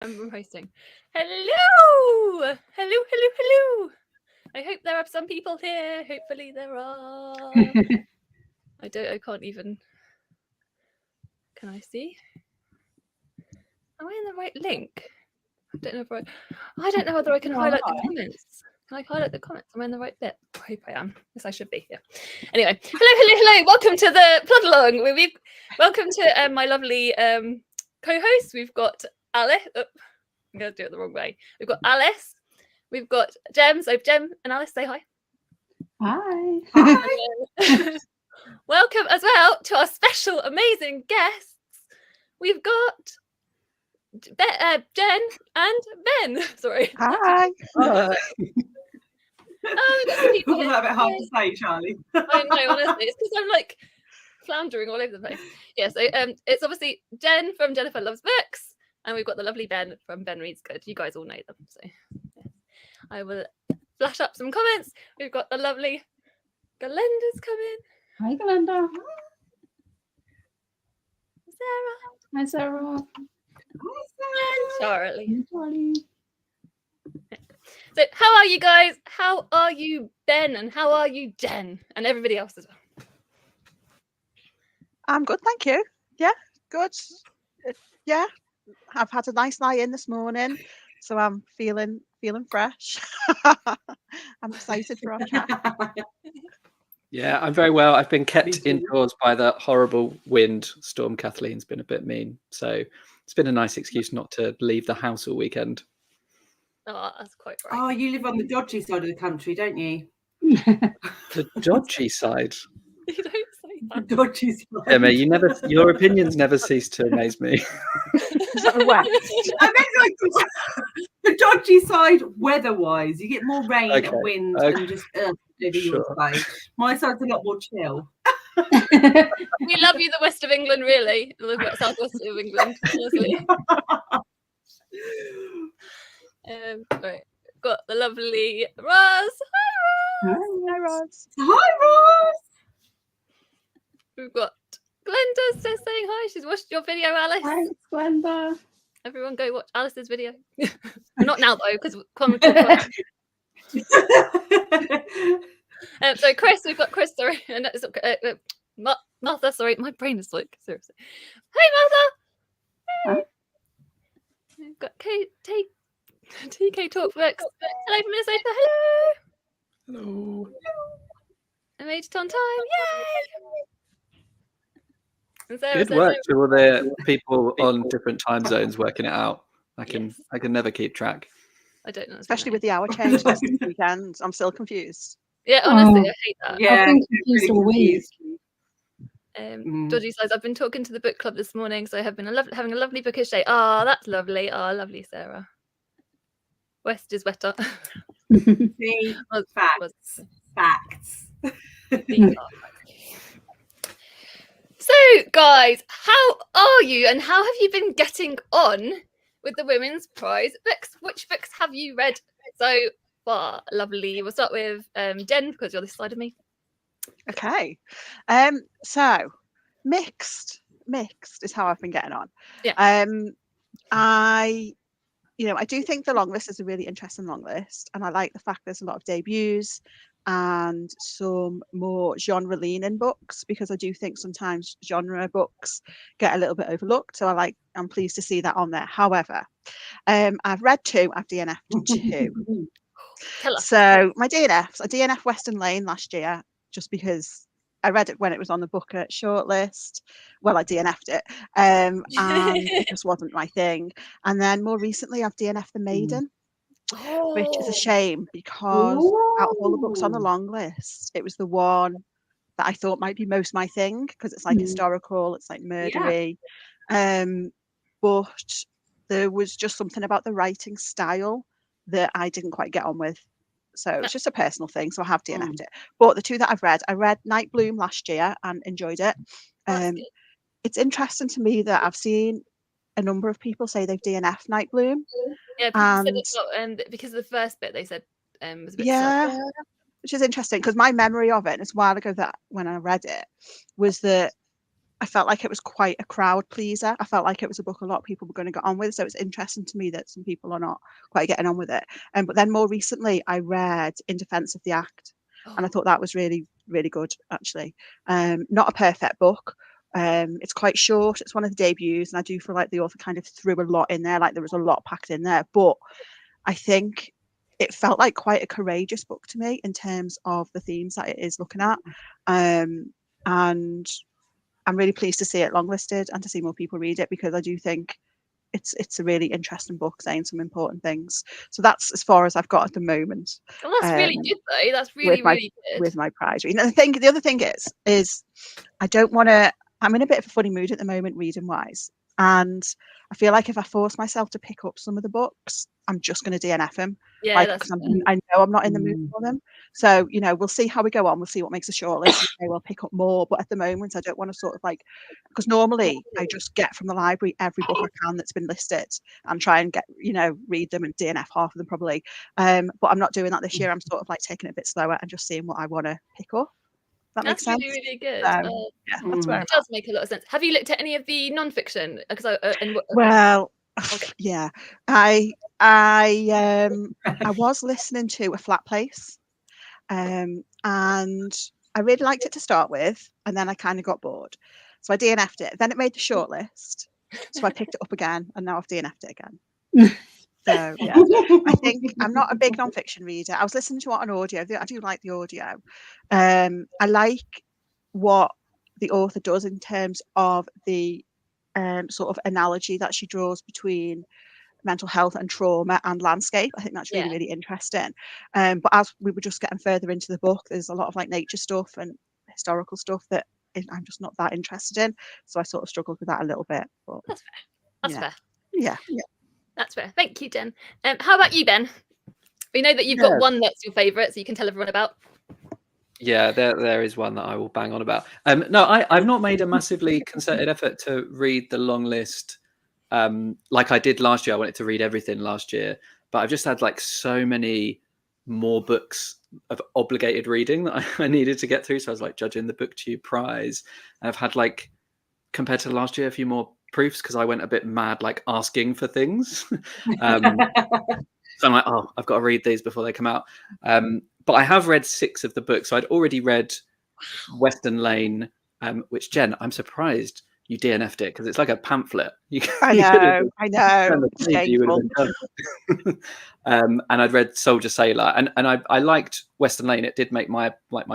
I'm hosting. Hello! Hello. I hope there are some people here. Hopefully there are. I can't even. Can I see? Am I in the right link? I don't know whether I can highlight the comments. Can I highlight the comments? Am I in the right bit? I hope I am. Yes, I should be. Yeah. Anyway, hello. Welcome to the Plodalong. Welcome to my lovely co-host. We've got Alice. Oh, I'm going to do it the wrong way. We've got Alice. We've got Jem. So Jem and Alice, say hi. Hi. Welcome as well to our special, amazing guests. We've got Jen and Ben. Sorry. Hi. Oh, Wasn't that a bit hard to say, Charlie? I know, honestly. It's because I'm like floundering all over the place. Yeah, so it's obviously Jen from Jennifer Loves Books, and we've got the lovely Ben from Ben Reads Good. You guys all know them, so yeah. I will flash up some comments. We've got the lovely Galenda's coming. Hi, Galenda. Sarah. Hi, Sarah. And Charlie. Charlie. So how are you guys? How are you, Ben? And how are you, Jen? And everybody else as well. I'm good, thank you. Yeah, good. Yeah, I've had a nice night in this morning, so I'm feeling fresh. I'm excited for our chat. Yeah, I'm very well. I've been kept indoors by the horrible wind. Storm Kathleen's been a bit mean, so it's been a nice excuse not to leave the house all weekend. Oh, that's quite right. Oh, you live on the dodgy side of the country, don't you? The dodgy side. You don't say that. The dodgy side. Emma, your opinions never cease to amaze me. Is that the west? I meant like the dodgy side weather-wise. You get more rain and wind and just your side. My side's a lot more chill. We love you, the west of England, really. The southwest of England, honestly. Right. Got the lovely Roz. Hi, Roz. Hi, Roz. Hi, Roz. We've got Glenda saying hi. She's watched your video, Alice. Thanks, Glenda. Everyone go watch Alice's video. Not now, though, because we'll talk about it. So Chris, we've got Chris, sorry. Martha, sorry. My brain is like, seriously. Hey, Martha. Hey. We've got TK Talk Books. Hello from Minnesota. Hello. Hello. I made it on time. Yay! And Sarah Good work to all the people on different time zones working it out. I can never keep track. I don't know. Especially with the hour change last weekend. I'm still confused. Yeah, honestly, I hate that. Yeah, I've been confused all week. Dodgy sides. I've been talking to the book club this morning, so I have been having a lovely bookish day. Oh, that's lovely. Oh, lovely, Sarah. West is wetter. See, facts. So, guys, how are you, and how have you been getting on with the Women's Prize books? Which books have you read so far? Lovely. We'll start with Jen, because you're this side of me. Okay. So mixed is how I've been getting on. Yeah. I do think the long list is a really interesting long list, and I like the fact there's a lot of debuts and some more genre leaning books, because I do think sometimes genre books get a little bit overlooked. So I'm pleased to see that on there. However, I've read 2, I've DNF'd 2. Tell us. So my DNFs, I DNF Western Lane last year just because I read it when it was on the Booker shortlist. Well, I DNF'd it, and it just wasn't my thing. And then more recently, I've DNF'd The Maiden, which is a shame, because out of all the books on the long list, it was the one that I thought might be most my thing, because it's like historical, it's like murdery. But there was just something about the writing style that I didn't quite get on with. So it's just a personal thing. So I have DNF'd it. But the 2 that I read Night Bloom last year and enjoyed it. It's interesting to me that I've seen a number of people say they've DNF'd Night Bloom. Yeah, people said it's not, because of the first bit they said was a bit slow. Which is interesting, because my memory of it, and it's a while ago that when I read it, was that I felt like it was quite a crowd pleaser. I felt like it was a book a lot of people were going to get on with. So it's interesting to me that some people are not quite getting on with it. But then more recently, I read In Defense of the Act. And I thought that was really, really good, actually. Not a perfect book. It's quite short. It's one of the debuts. And I do feel like the author kind of threw a lot in there. Like there was a lot packed in there. But I think it felt like quite a courageous book to me in terms of the themes that it is looking at. And I'm really pleased to see it longlisted and to see more people read it, because I do think it's a really interesting book saying some important things. So that's as far as I've got at the moment. Well, that's really good though. That's really, really good. With my prize reading. And the other thing is I don't want to, I'm in a bit of a funny mood at the moment reading wise. And I feel like if I force myself to pick up some of the books, I'm just going to DNF them. Yeah, because I know I'm not in the mood for them. So, we'll see how we go on. We'll see what makes a shortlist. We'll pick up more. But at the moment, I don't want to sort of like, because normally I just get from the library every book I can that's been listed and try and get, read them and DNF half of them probably. But I'm not doing that this year. I'm sort of like taking it a bit slower and just seeing what I want to pick up. That makes sense. Really, really good. Yeah, that's where it does make a lot of sense. Have you looked at any of the non-fiction? Because yeah, I was listening to A Flat Place, and I really liked it to start with, and then I kind of got bored, so I DNF'd it. Then it made the shortlist, so I picked it up again, and now I've DNF'd it again. So yeah, I think I'm not a big non-fiction reader. I was listening to it on audio. I do like the audio. I like what the author does in terms of the sort of analogy that she draws between mental health and trauma and landscape. I think that's really, really interesting. But as we were just getting further into the book, there's a lot of like nature stuff and historical stuff that I'm just not that interested in. So I sort of struggled with that a little bit. But that's fair. That's fair. Yeah. That's fair. Thank you, Jen. How about you, Ben? We know that you've got one that's your favourite, so you can tell everyone about. Yeah, there is one that I will bang on about. No, I've not made a massively concerted effort to read the long list like I did last year. I wanted to read everything last year, but I've just had like so many more books of obligated reading that I needed to get through. So I was like judging the BookTube prize, and I've had like, compared to last year, a few more proofs because I went a bit mad, like asking for things. So I'm like, oh, I've got to read these before they come out. But I have read 6 of the books. So I'd already read Western Lane, which, Jen, I'm surprised you DNF'd it because it's like a pamphlet. I know. And I'd read Soldier Sailor, and I liked Western Lane. It did make my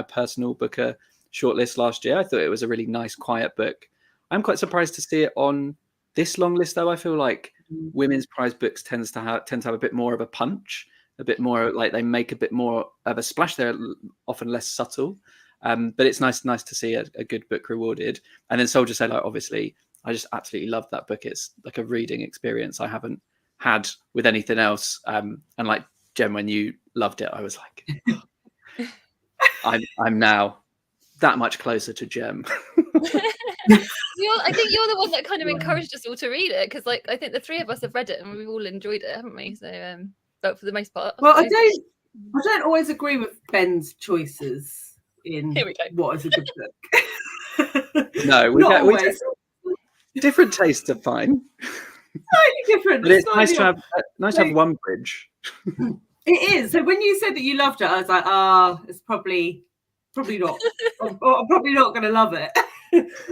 personal Booker shortlist last year. I thought it was a really nice, quiet book. I'm quite surprised to see it on this long list, though. I feel like women's prize books tend to have a bit more of a punch, a bit more like they make a bit more of a splash. They're often less subtle, but it's nice to see a good book rewarded. And then Soldier Sailor, obviously, I just absolutely loved that book. It's like a reading experience I haven't had with anything else. And like Jen, when you loved it, I was like, oh, I'm now that much closer to Jem. I think you're the one that kind of encouraged us all to read it, because like I think the 3 of us have read it and we've all enjoyed it, haven't we? So but for the most part. Well, I don't always agree with Ben's choices in what is a good book. No, we different tastes are fine. Slightly different. But it's nice to have one bridge. It is. So when you said that you loved it, I was like, it's probably not. I'm probably not going to love it.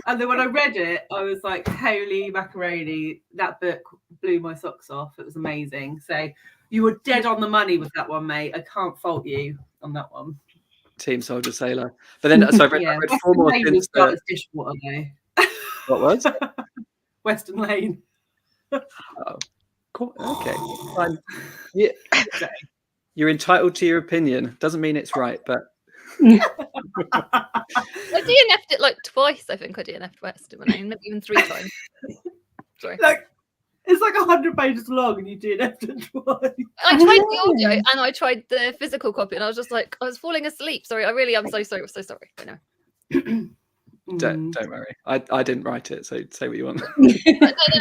And then when I read it, I was like, holy macaroni, that book blew my socks off. It was amazing. So you were dead on the money with that one, mate. I can't fault you on that one. Team Soldier Sailor. But then, so I read 4 more since dishwater, though. What was? Western Lane. Oh, cool. Okay, fine. Yeah. You're entitled to your opinion. Doesn't mean it's right, but I DNF'd it like twice. I think I DNF'd Western Lane, maybe even 3 times. Sorry. It's like 100 pages long, and you DNF'd it twice. I tried the audio and I tried the physical copy, and I was just like, I was falling asleep. Sorry, I'm so sorry. I'm so sorry. I know. Don't worry. I didn't write it, so say what you want. No,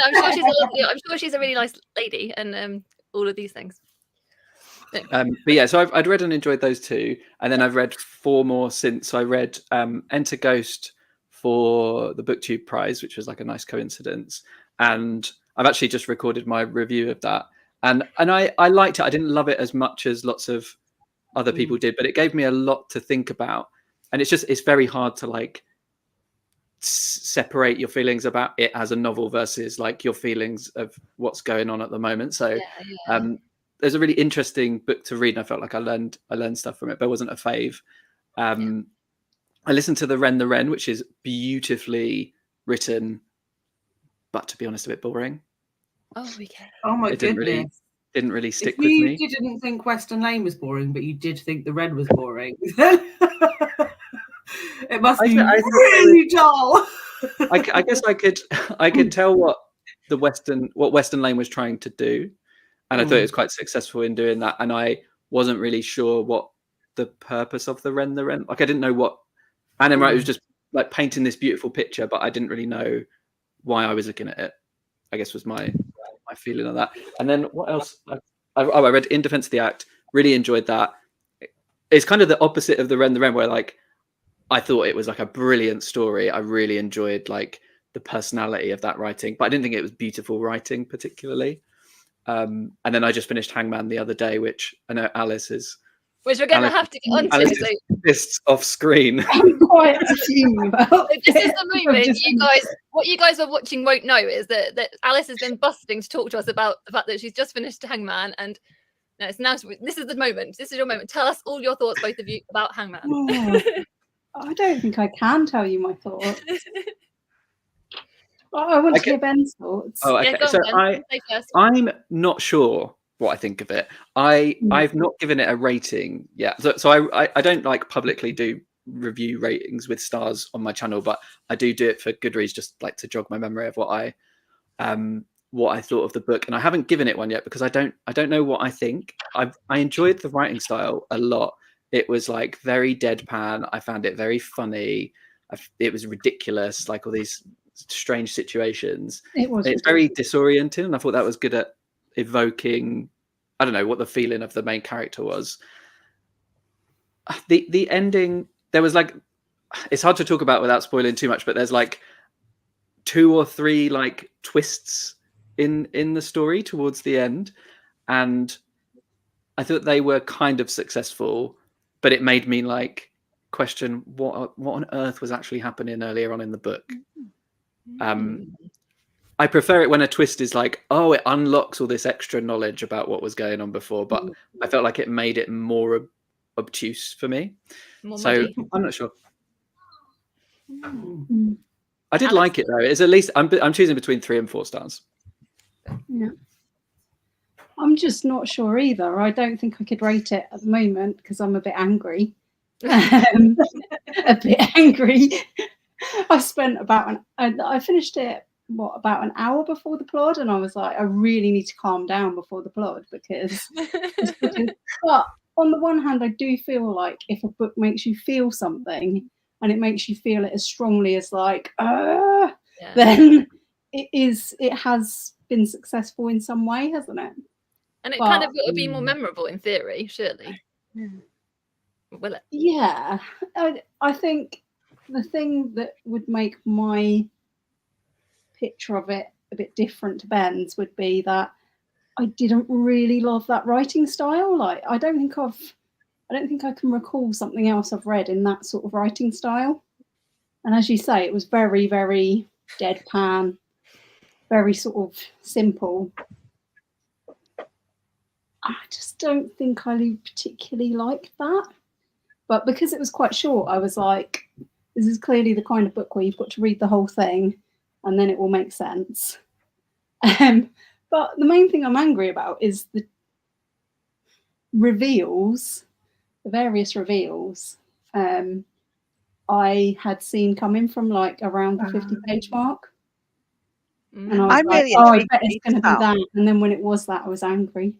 I'm sure she's a really nice lady, and all of these things. But yeah, so I'd read and enjoyed those 2, and then I've read 4 more since. I read Enter Ghost for the BookTube prize, which was like a nice coincidence. And I've actually just recorded my review of that. And I liked it. I didn't love it as much as lots of other people did, but it gave me a lot to think about. And it's very hard to like separate your feelings about it as a novel versus like your feelings of what's going on at the moment. So there's a really interesting book to read, and I felt like I learned stuff from it, but it wasn't a fave. I listened to the Wren, which is beautifully written, but to be honest, a bit boring. Oh, okay. Oh my It goodness. didn't really stick If with me. you didn't think Western Lane was boring, but you did think the Wren was boring, it must be really dull. I guess I could tell what Western Lane was trying to do, and I thought it was quite successful in doing that. And I wasn't really sure what the purpose of the Wren. Like I didn't know what Anne M. Wright was just like painting this beautiful picture, but I didn't really know why I was looking at it. I guess was my feeling of that. And then what else? I read In Defense of the Act. Really enjoyed that. It's kind of the opposite of the Wren, where like I thought it was like a brilliant story. I really enjoyed like the personality of that writing, but I didn't think it was beautiful writing particularly. And then I just finished Hangman the other day, which I know Alice is. Which we're going to have to get onto. Alice is fists off screen. I'm quite assumed about This is the moment what you guys are watching won't know is that Alice has been busting to talk to us about the fact that she's just finished Hangman, and this is the moment. This is your moment. Tell us all your thoughts, both of you, about Hangman. I don't think I can tell you my thoughts. I want to hear Ben's thoughts. Oh, okay. So I'm not sure what I think of it. I've not given it a rating yet. So I don't like publicly do review ratings with stars on my channel, but I do it for Goodreads, just like to jog my memory of what I thought of the book. And I haven't given it one yet because I don't know what I think. I enjoyed the writing style a lot. It was like very deadpan. I found it very funny. It was ridiculous, like all these strange situations. It's very disorienting, and I thought that was good at evoking, I don't know, what the feeling of the main character was. The ending, there was like, it's hard to talk about without spoiling too much, but there's like 2 or 3 like twists in the story towards the end, and I thought they were kind of successful, but it made me like question what on earth was actually happening earlier on in the book. I prefer it when a twist is like, oh, it unlocks all this extra knowledge about what was going on before, but I felt like it made it more obtuse for me. So I'm not sure. I did like it though. It's at least I'm choosing between 3 and 4 stars. Yeah. I'm just not sure either. I don't think I could rate it at the moment because I'm a bit angry. A bit angry. I spent I finished it about an hour before the plod, and I was like, I really need to calm down before the plod because but on the one hand, I do feel like if a book makes you feel something and it makes you feel it as strongly as like then it has been successful in some way, hasn't it? And it kind of would be more memorable in theory, surely. Will it? Yeah. I think the thing that would make my picture of it a bit different to Ben's would be that I didn't really love that writing style. Like I don't think I can recall something else I've read in that sort of writing style. And as you say, it was very, very deadpan, very sort of simple. I just don't think I particularly liked that. But because it was quite short, I was like, this is clearly the kind of book where you've got to read the whole thing and then it will make sense. But the main thing I'm angry about is the reveals, the various reveals I had seen coming from like around the 50-page mark. And I was like, I bet it's going to be that. And then when it was that, I was angry.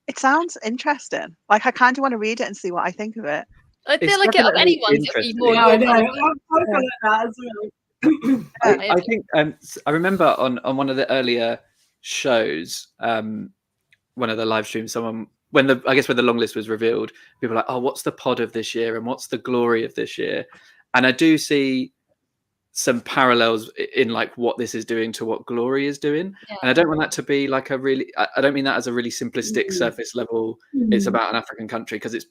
It sounds interesting. Like I kind of want to read it and see what I think of it. I feel like of anyone's it'd be more. I know. I'm like that as well. I think I remember on one of the earlier shows, one of the live streams, when the long list was revealed, people were like, oh, what's the pod of this year and what's the glory of this year? And I do see some parallels in like what this is doing to what Glory is doing. Yeah. And I don't want that to be like a really, I don't mean that as a really simplistic surface level. It's about an African country, because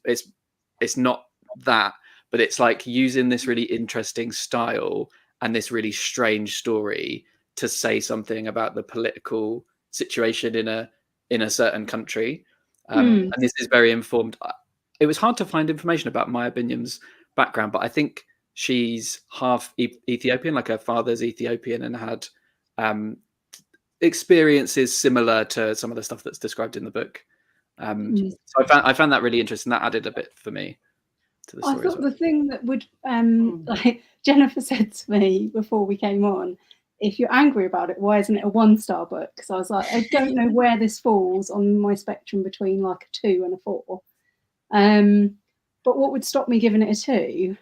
it's not that, but it's like using this really interesting style and this really strange story to say something about the political situation in a certain country. And this is very informed. It was hard to find information about Maya Binyam's background, but I think she's half Ethiopian, like her father's Ethiopian, and had experiences similar to some of the stuff that's described in the book. So I found that really interesting. That added a bit for me to the story. I thought the thing that would, like Jennifer said to me before we came on, if you're angry about it, why isn't it a 1-star book? Because I was like, I don't know where this falls on my spectrum between like a 2 and a 4. But what would stop me giving it a 2,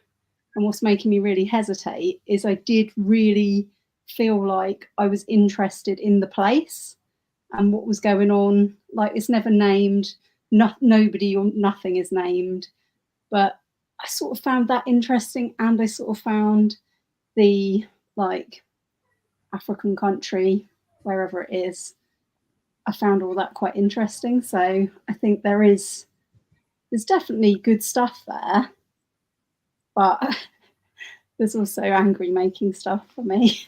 and what's making me really hesitate, is I did really feel like I was interested in the place and what was going on. Like, it's never named, nobody or nothing is named, but I sort of found that interesting, and I sort of found the like African country, wherever it is, I found all that quite interesting. So I think there's definitely good stuff there, but there's also angry making stuff for me.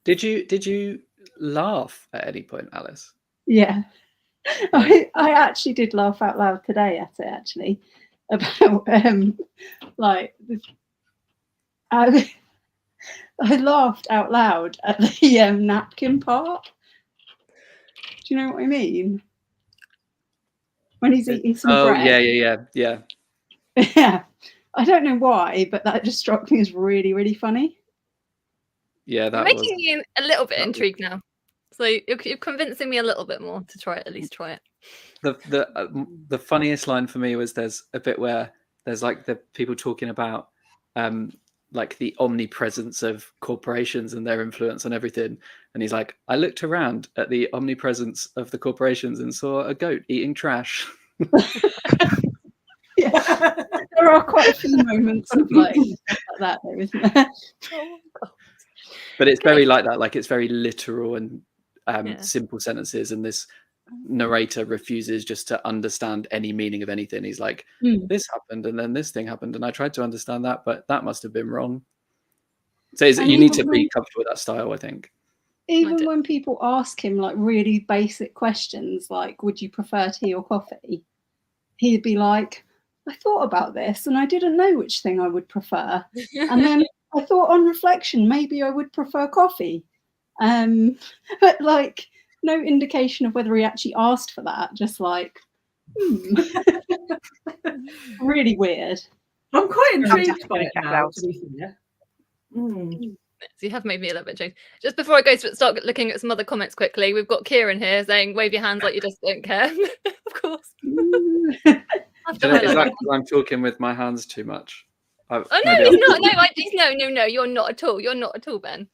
Did you laugh at any point, Alice? Yeah, I actually did laugh out loud today at it, actually, about like I laughed out loud at the napkin part. Do you know what I mean? When he's eating some bread. Yeah. Yeah. I don't know why, but that just struck me as really, really funny. Yeah, that making me a little bit intrigued now. So you're convincing me a little bit more to try it. At least try it. The funniest line for me was there's a bit where there's like the people talking about like the omnipresence of corporations and their influence on everything, and he's like, I looked around at the omnipresence of the corporations and saw a goat eating trash. Yeah, there are quite a few moments of like that, though, isn't there? Oh God. But it's very like that, like it's very literal and simple sentences, and this narrator refuses just to understand any meaning of anything. He's like, this happened and then this thing happened and I tried to understand that, but that must have been wrong. So you need to be comfortable with that style, I think. Even when people ask him like really basic questions like, would you prefer tea or coffee, he'd be like, I thought about this and I didn't know which thing I would prefer, and then I thought on reflection maybe I would prefer coffee, but like no indication of whether he actually asked for that, just like really weird. I'm quite intrigued by it now, to be fair. So you have made me a little bit changed. Just before I go to start looking at some other comments quickly, we've got Kieran here saying, wave your hands like you just don't care. Of course. Is that because I'm talking with my hands too much? No, he's not. No, you're not at all. You're not at all, Ben.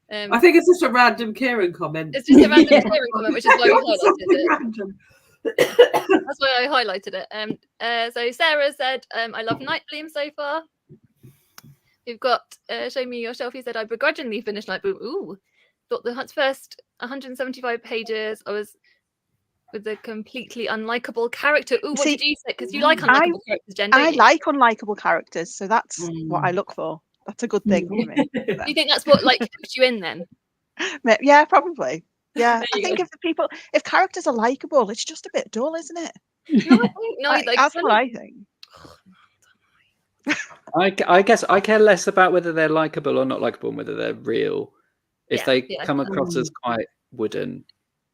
I think it's just a random Kieran comment. It's just a random Kieran comment, which is why we highlighted it. Random. That's why I highlighted it. So Sarah said, I love Nightbloom so far. We've got Show Me Yourself. He said, I begrudgingly finished Nightbloom. Ooh. Thought the first 175 pages, I was with a completely unlikable character. Ooh, what did you say? Because you like unlikable characters, Jen, don't I you? like unlikable characters, so that's what I look for. That's a good thing for me. Do you think that's what like puts you in then? Yeah, probably. Yeah, I you think go. if characters are likable, it's just a bit dull, isn't it? No, That's what I think. I guess I care less about whether they're likable or not likable and whether they're real. If they come across as quite wooden,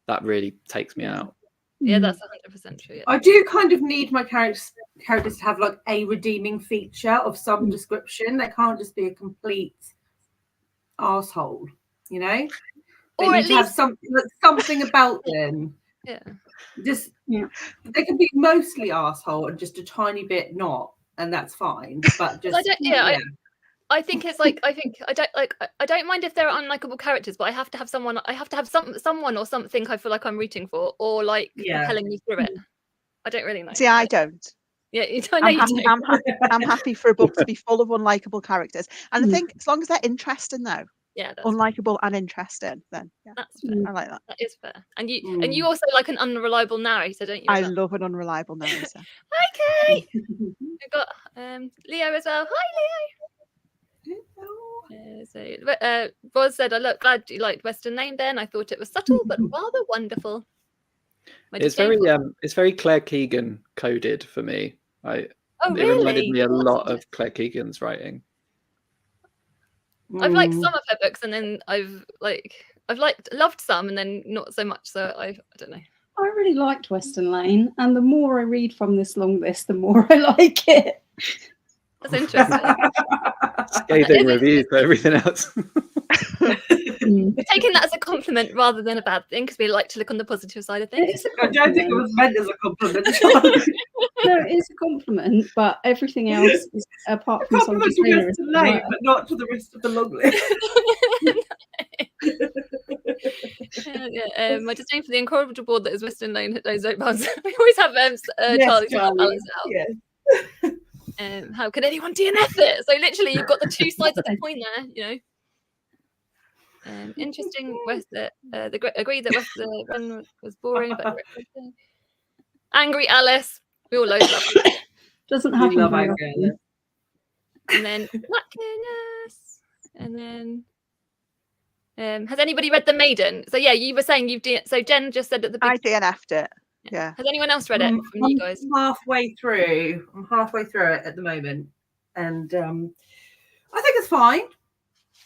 that really takes me out. Yeah, that's 100% true. Yeah. I do kind of need my characters to have like a redeeming feature of some description. They can't just be a complete arsehole, you know? They Or need at to least have something about them. Yeah. They can be mostly arsehole and just a tiny bit not, and that's fine. But just I think it's like I don't mind if there are unlikable characters, but I have to have someone. I have to have someone or something I feel like I'm rooting for, or like propelling me through it. I don't really know. See, I don't. Yeah, I know you do. I'm happy for a book to be full of unlikable characters. And I think as long as they're interesting, though, Yeah, that's unlikable and interesting, then yeah, that's fair. I like that. That is fair. And you also like an unreliable narrator, don't you? I as well? love an unreliable narrator. Okay. We've got Leo as well. Hi, Leo. So Roz said, "I'm glad you liked Western Lane. Ben, I thought it was subtle but rather wonderful." It's very Claire Keegan coded for me. It reminded me a lot of Claire Keegan's writing. I've liked some of her books, and then I've loved some, and then not so much. So I don't know. I really liked Western Lane, and the more I read from this long list, the more I like it. That's interesting. Scathing review for everything else. We're taking that as a compliment rather than a bad thing, because we like to look on the positive side of things. I don't think it was meant as a compliment. No, it is a compliment, but everything else is apart from compliment to Western Lane, but not to the rest of the long list. My disdain for the incorrigible that is Western Lane. Those bounds. We always have Charlie balance out. Yeah. How could anyone DNF it? So literally, you've got the two sides of the coin there. You know. Interesting. Agree that Western Run was boring, but Angry Alice. We all love that. Doesn't happen very Angry often. Alice. And then Blackness. And then has anybody read The Maiden? So yeah, you were saying so Jen just said at the beginning. I DNF'd it. Yeah. Has anyone else read it from you guys? I'm halfway through it at the moment, and I think it's fine.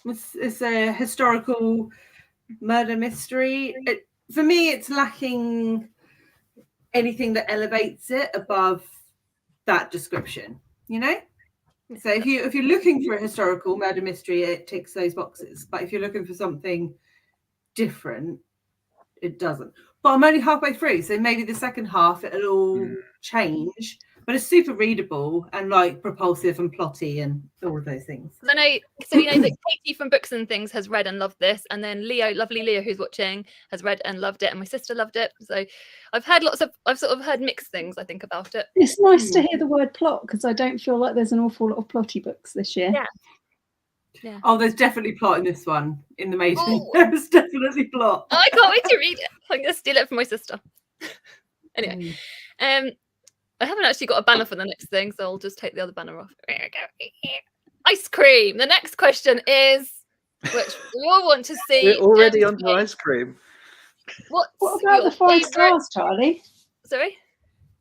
It's a historical murder mystery. For me, it's lacking anything that elevates it above that description. You know. So if you're looking for a historical murder mystery, it ticks those boxes. But if you're looking for something different, it doesn't. But I'm only halfway through, so maybe the second half it'll all change. But it's super readable and like propulsive and plotty and all of those things. I know, so you know that Katie from Books and Things has read and loved this, and then lovely Leo, who's watching, has read and loved it, and my sister loved it. So I've sort of heard mixed things, I think, about it. It's nice to hear the word plot, because I don't feel like there's an awful lot of plotty books this year. Yeah. Oh, there's definitely plot in this one. In The Maiden, there's definitely plot. Oh, I can't wait to read it. I'm gonna steal it from my sister. Anyway, I haven't actually got a banner for the next thing, so I'll just take the other banner off. Ice cream. The next question is, which we all want to see. We're already on to ice cream. What about the 5 stars, Charlie? Sorry?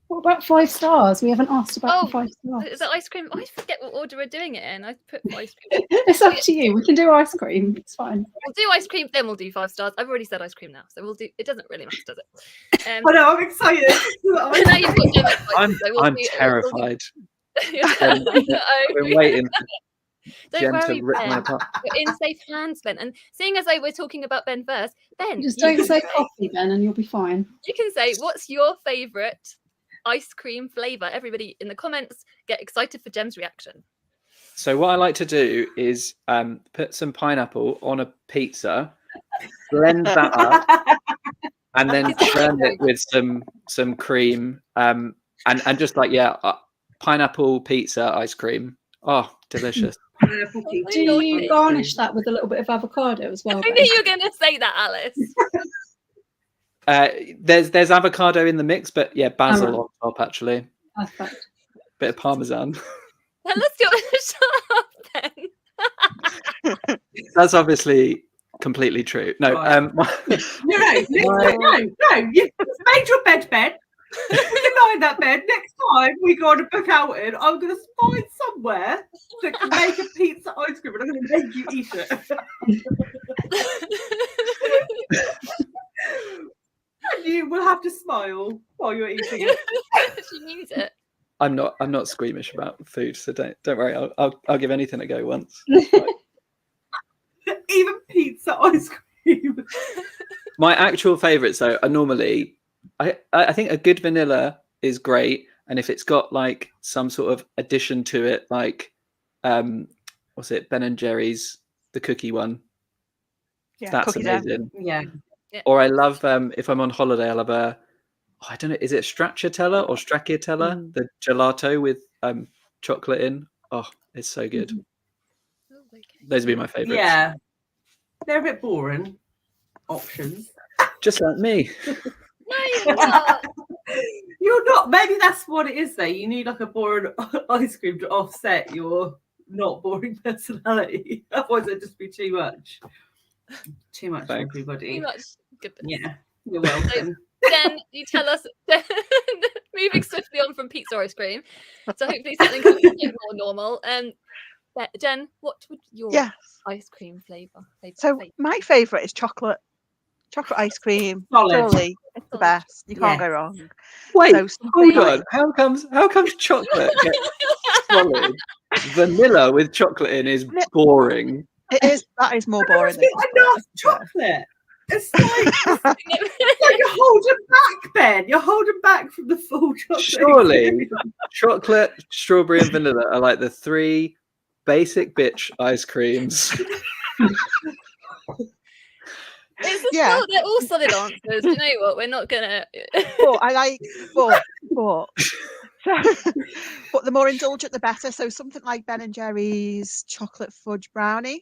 What about 5 stars? We haven't asked about the 5 stars. Is that ice cream? I forget what order we're doing it in. I put ice cream. It's up to you. We can do ice cream. It's fine. We'll do ice cream, then we'll do 5 stars. I've already said ice cream now, so we'll do. It doesn't really matter, does it? I know. I'm excited. Now you've got Gemma excited, so I'm terrified. I've been waiting. Don't worry, to rip Ben. my apart. We're in safe hands, Ben. And seeing as though we're talking about Ben first, Ben, Just don't say coffee, Ben, and you'll be fine. You can say, what's your favourite ice cream flavour? Everybody in the comments get excited for Gem's reaction. So what I like to do is put some pineapple on a pizza, blend that up, and then churn it with some cream, and just pineapple pizza ice cream. Oh, delicious. Do you garnish that with a little bit of avocado as well? I knew you were going to say that, Alice. There's avocado in the mix, but yeah, basil on top actually. Perfect. Bit of parmesan. Let's do it. Shut up, Ben. That's obviously completely true. No, No. You've made your bed, Ben. We can lie in that bed. Next time we go on a book outing, I'm going to find somewhere that can make a pizza ice cream, and I'm going to make you eat it. And you will have to smile while you're eating it. She means it. I'm not squeamish about food, so don't worry. I'll give anything a go once. Even pizza ice cream. My actual favourites though are normally, I think a good vanilla is great, and if it's got like some sort of addition to it, like what's it, Ben and Jerry's, the cookie one. Yeah, that's amazing. Yeah. Or I love if I'm on holiday, I love I don't know, is it stracciatella or stracciatella? The gelato with chocolate in. Oh, it's so good. Oh, okay. Those would be my favourites. Yeah, they're a bit boring options. Just like me. No, you're not. You're not. Maybe that's what it is though. You need like a boring ice cream to offset your not boring personality. Otherwise it'd just be too much. Too much for Thanks. everybody. Too much goodness. Yeah, you're welcome. Jen, you tell us, moving swiftly on from pizza ice cream, so hopefully something comes a bit more normal. Jen, what would your Yeah. ice cream flavour? So my favourite is chocolate ice cream. Solid. Surely it's the Solid. best. You can't Yeah. go wrong. Wait, So hold something like- on. How comes chocolate gets solid? Vanilla with chocolate in is boring. that is more boring There's than not enough chocolate. chocolate. It's like you're holding back, Ben. You're holding back from the full chocolate. Surely chocolate, strawberry, and vanilla are like the three basic bitch ice creams. Yeah. They're all solid answers. Do you know what? We're not gonna. But I like but the more indulgent the better. So something like Ben and Jerry's chocolate fudge brownie,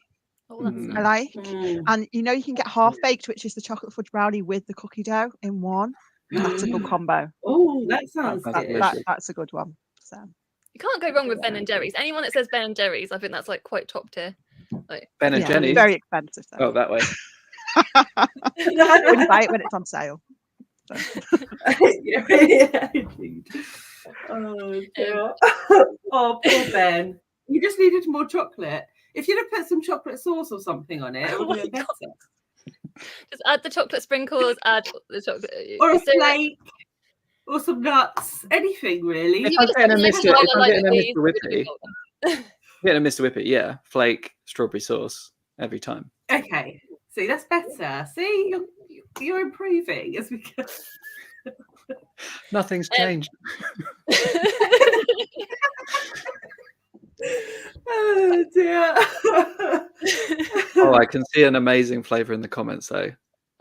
Oh, that's Mm. I nice. like. And you know you can get half baked, which is the chocolate fudge brownie with the cookie dough in one. That's a good combo. Oh, that sounds That's good. delicious. That's a good one. So You can't go wrong with Ben and Jerry's. Anyone that says Ben and Jerry's, I think that's like quite top tier. Ben and yeah, Jenny's. very expensive though. Oh, that way. When you buy it when it's on sale. Yeah, indeed. Oh, dear. Oh, poor Ben. You just needed more chocolate. If you'd have put some chocolate sauce or something on it, it would have been better. Just add the chocolate sprinkles, add the chocolate. Or a syrup. flake, or some nuts, anything really. If You I'm just getting a nice Mr. one, If I'm like getting a these, Mr. would be Whippy, golden. getting a Mr. Whippy, yeah, flake, strawberry sauce every time. Okay, see, that's better. See, you're improving as we go. Nothing's changed. Oh dear. Oh, I can see an amazing flavour in the comments though.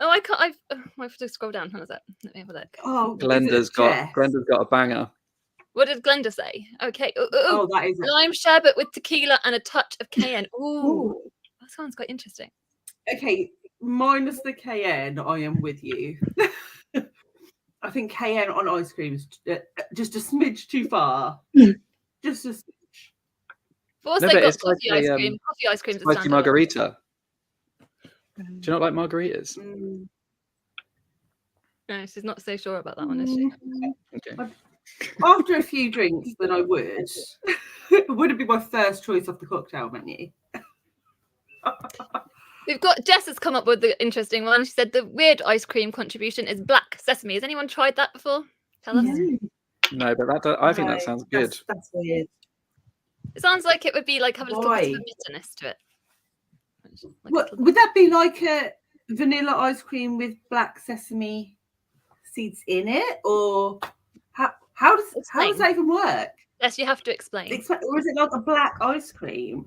Oh, I can't. I have to scroll down. How is that? Let me have a look. Oh, Glenda's got a banger. What did Glenda say? Okay. Oh, that is Lime sherbet with tequila and a touch of cayenne. Ooh, Ooh. that sounds quite interesting. Okay, minus the cayenne, I am with you. I think cayenne on ice cream is just a smidge too far. Just a smidge. But also No, but got it's like coffee a, ice cream. Coffee ice cream is a Spicy standard. margarita. Do you not like margaritas? Mm. No, she's not so sure about that one, is she? Okay. After a few drinks, then I would. It wouldn't be my first choice off the cocktail menu. We've got Jess has come up with the interesting one. She said the weird ice cream contribution is black sesame. Has anyone tried that before? Tell us. No, but I think that sounds good. That's weird. It sounds like it would be like have a little bit of Why? a bitterness to it. Like a What, little- would that be like a vanilla ice cream with black sesame seeds in it, or how does that even work? Yes, you have to explain. Or is it like a black ice cream?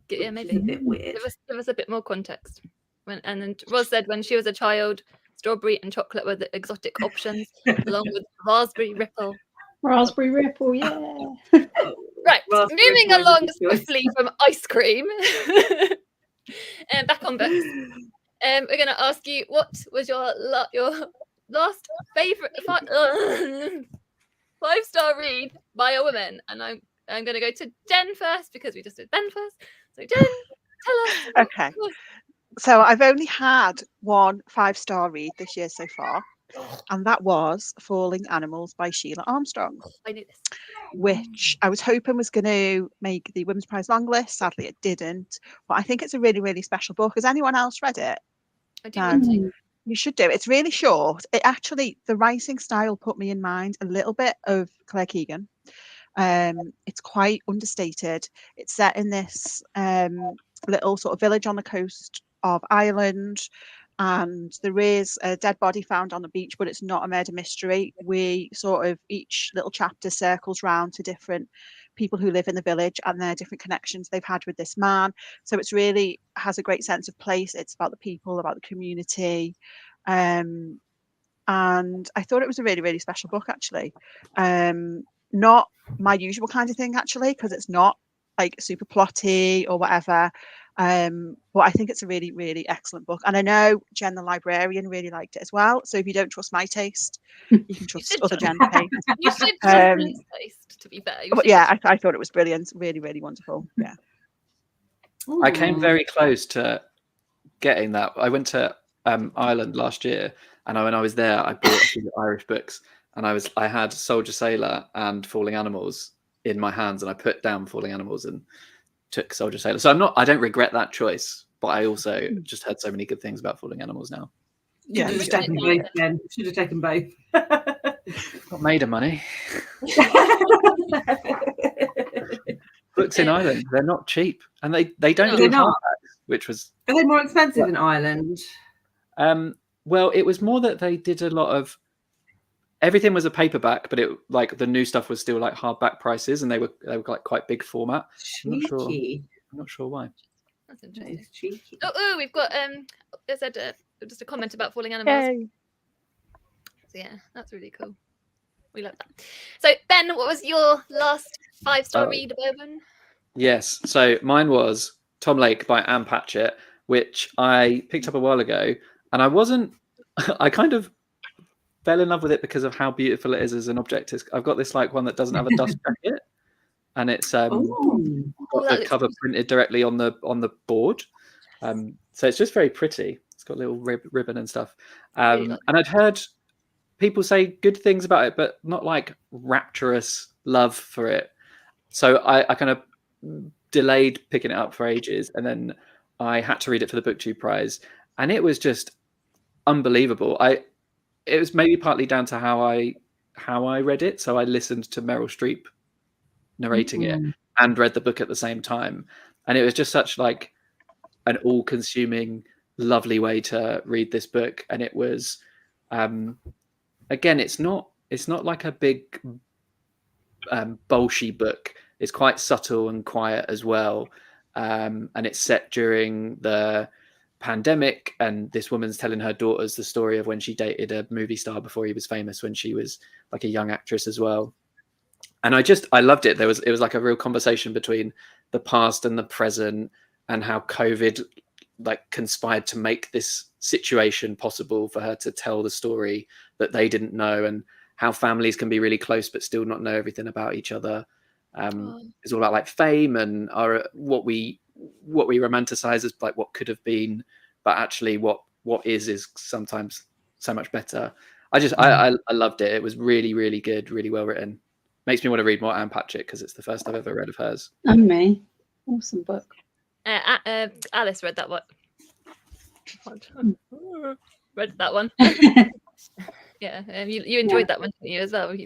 Yeah, Which is maybe. a bit weird. Give us a bit more context. And then Roz said when she was a child, strawberry and chocolate were the exotic options, along with raspberry ripple. Raspberry ripple, yeah. Right, Raspberry moving ripple is along a good choice. swiftly from ice cream. And back on books. We're going to ask you, what was your last favourite 5-star read by a woman? And I'm going to go to Jen first because we just did Ben first. So Jen, tell us. Okay. So I've only had one 5-star read this year so far, and that was Falling Animals by Sheila Armstrong, I knew this. which I was hoping was going to make the Women's Prize long list. Sadly, it didn't. But I think it's a really, really special book. Has anyone else read it? I do No. want to. You should do. It's really short. It actually, the writing style put me in mind a little bit of Claire Keegan. It's quite understated. It's set in this little sort of village on the coast of Ireland, and there is a dead body found on the beach, but it's not a murder mystery. We sort of, each little chapter circles round to different people who live in the village and their different connections they've had with this man. So it's really has a great sense of place. It's about the people, about the community. and I thought it was a really, really special book, actually. Not my usual kind of thing, actually, because it's not like super plotty or whatever. But I think it's a really, really excellent book. And I know Jen the librarian really liked it as well. So if you don't trust my taste, you can trust should other trust- Jen's taste. You should trust Jen's taste, to be fair. You But should yeah, trust- I thought it was brilliant. Really, really wonderful. Yeah. I came very close to getting that. I went to Ireland last year, and when I was there, I bought a few Irish books, and I had Soldier Sailor and Falling Animals in my hands, and I put down Falling Animals and took Soldier Sailor. So I don't regret that choice, but I also just heard so many good things about Falling Animals now. Yeah, Should have taken both then. Should have taken both. Got made of money. Books in Ireland, they're not cheap, and they don't No, do they're not. hardbacks, which was Are they more expensive in Ireland? well, it was more that they did a lot of everything was a paperback, but it like the new stuff was still like hardback prices, and they were like quite big format. Cheeky. I'm not sure why. That's That interesting. is cheeky. Oh, we've got there's just a comment about Falling Animals. So yeah, that's really cool. We love that. So Ben, what was your last 5-star read of Urban? Yes, so mine was Tom Lake by Anne Patchett, which I picked up a while ago, and I kind of fell in love with it because of how beautiful it is as an object. I've got this like one that doesn't have a dust jacket, and it's got that the cover printed directly on the board. So it's just very pretty. It's got a little ribbon and stuff. And I'd heard people say good things about it, but not like rapturous love for it. So I kind of delayed picking it up for ages, and then I had to read it for the BookTube prize, and it was just unbelievable. It was maybe partly down to how I read it. So I listened to Meryl Streep narrating it and read the book at the same time, and it was just such like an all-consuming, lovely way to read this book. And it was, again, it's not like a big bolshy book. It's quite subtle and quiet as well, and it's set during the pandemic, and this woman's telling her daughters the story of when she dated a movie star before he was famous, when she was like a young actress as well. And I loved it. It was like a real conversation between the past and the present, and how COVID like conspired to make this situation possible for her to tell the story that they didn't know, and how families can be really close but still not know everything about each other. It's all about like fame and what we romanticize as like what could have been, but actually what is sometimes so much better. I loved it. It was really, really good, really well written. Makes me want to read more Anne Patchett because it's the first I've ever read of hers. And me. Awesome book. Alice read that one. Read that one. Yeah, you enjoyed that one, didn't you, as well?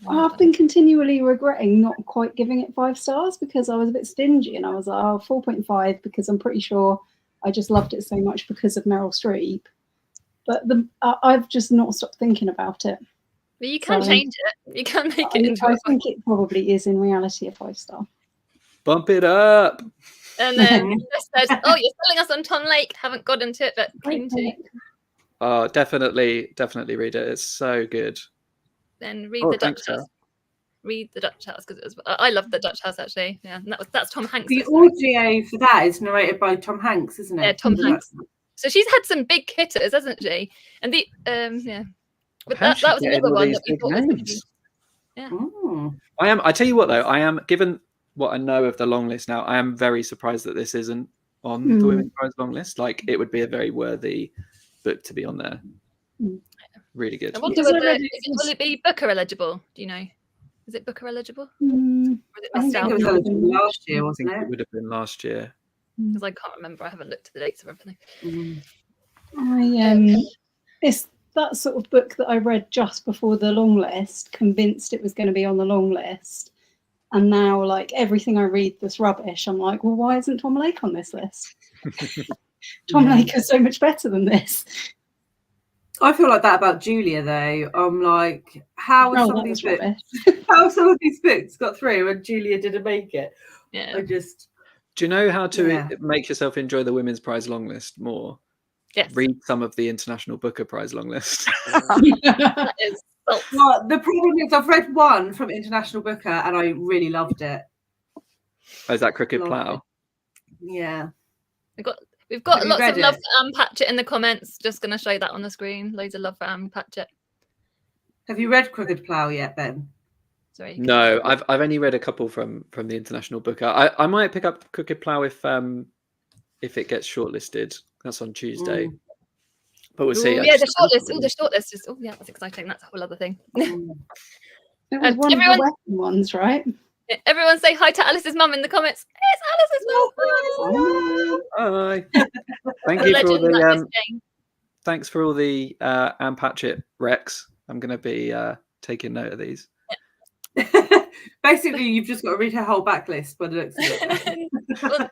I've been continually regretting not quite giving it 5 stars because I was a bit stingy, and I was like, 4.5 because I'm pretty sure I just loved it so much because of Meryl Streep. But I've just not stopped thinking about it. But you can change it. You can make it into I think it probably is in reality a 5-star. Bump it up. And then says, "Oh, you're selling us on Tom Lake. Haven't got into it, but keen to." Oh, definitely read it. It's so good. Then read the Dutch House. Read the Dutch House because I love the Dutch House actually. Yeah, and that's Tom Hanks. The audio for that is narrated by Tom Hanks, isn't it? Yeah, Tom Hanks. So she's had some big hitters, hasn't she? And the but that was another one that we thought was going to be. Yeah. I tell you what though, I am, given what I know of the long list now, I am very surprised that this isn't on the Women's Prize long list. Like, it would be a very worthy book to be on there. Really good. I wonder whether will it be Booker eligible? Do you know? Is it Booker eligible? I think it was eligible last year, wasn't it? It would have been last year. Because I can't remember. I haven't looked at the dates of everything. It's that sort of book that I read just before the long list, convinced it was going to be on the long list. And now, like, everything I read that's rubbish, I'm like, well, why isn't Tom Lake on this list? Tom Lake is so much better than this. I feel like that about Julia, though. I'm like, how some of these books got through and Julia didn't make it? Yeah. Do you know how to make yourself enjoy the Women's Prize long list more? Yes. read some of the International Booker Prize long list. That is salt. Well, the problem is I've read one from International Booker and I really loved it. Oh, is that Crooked Loved Plough? it. Yeah. We've got Have you lots of read love it? for Anne Patchett in the comments. Just going to show that on the screen. Loads of love for Anne Patchett. Have you read Crooked Plough yet, Ben? Sorry. No, I've only read a couple from the International Booker. I might pick up Crooked Plough if it gets shortlisted. That's on Tuesday. But we'll see. Ooh, yeah, the shortlist. Oh, the shortlist is. Oh, yeah, that's exciting. That's a whole other thing. It was one of the Western ones, right? Everyone say hi to Alice's mum in the comments. It's Alice's mum. Hi. Thank The you for all legend that is the Jane. thanks for all the Anne Patchett recs. I'm going to be taking note of these. Basically, you've just got to read her whole backlist by the looks of it. Well,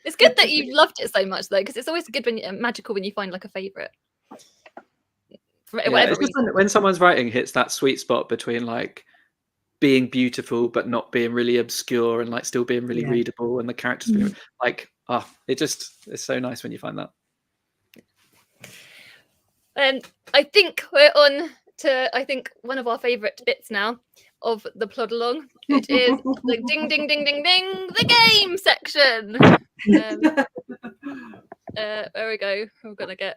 it's good that you loved it so much, though, because it's always good magical when you find like a favourite. Yeah, it's just when someone's writing hits that sweet spot between like being beautiful but not being really obscure and like still being really readable, and the characters being like, it's so nice when you find that. And I think we're on to one of our favourite bits now of the Plodalong, which is the ding ding ding ding ding, the game section. There we go. We're gonna get.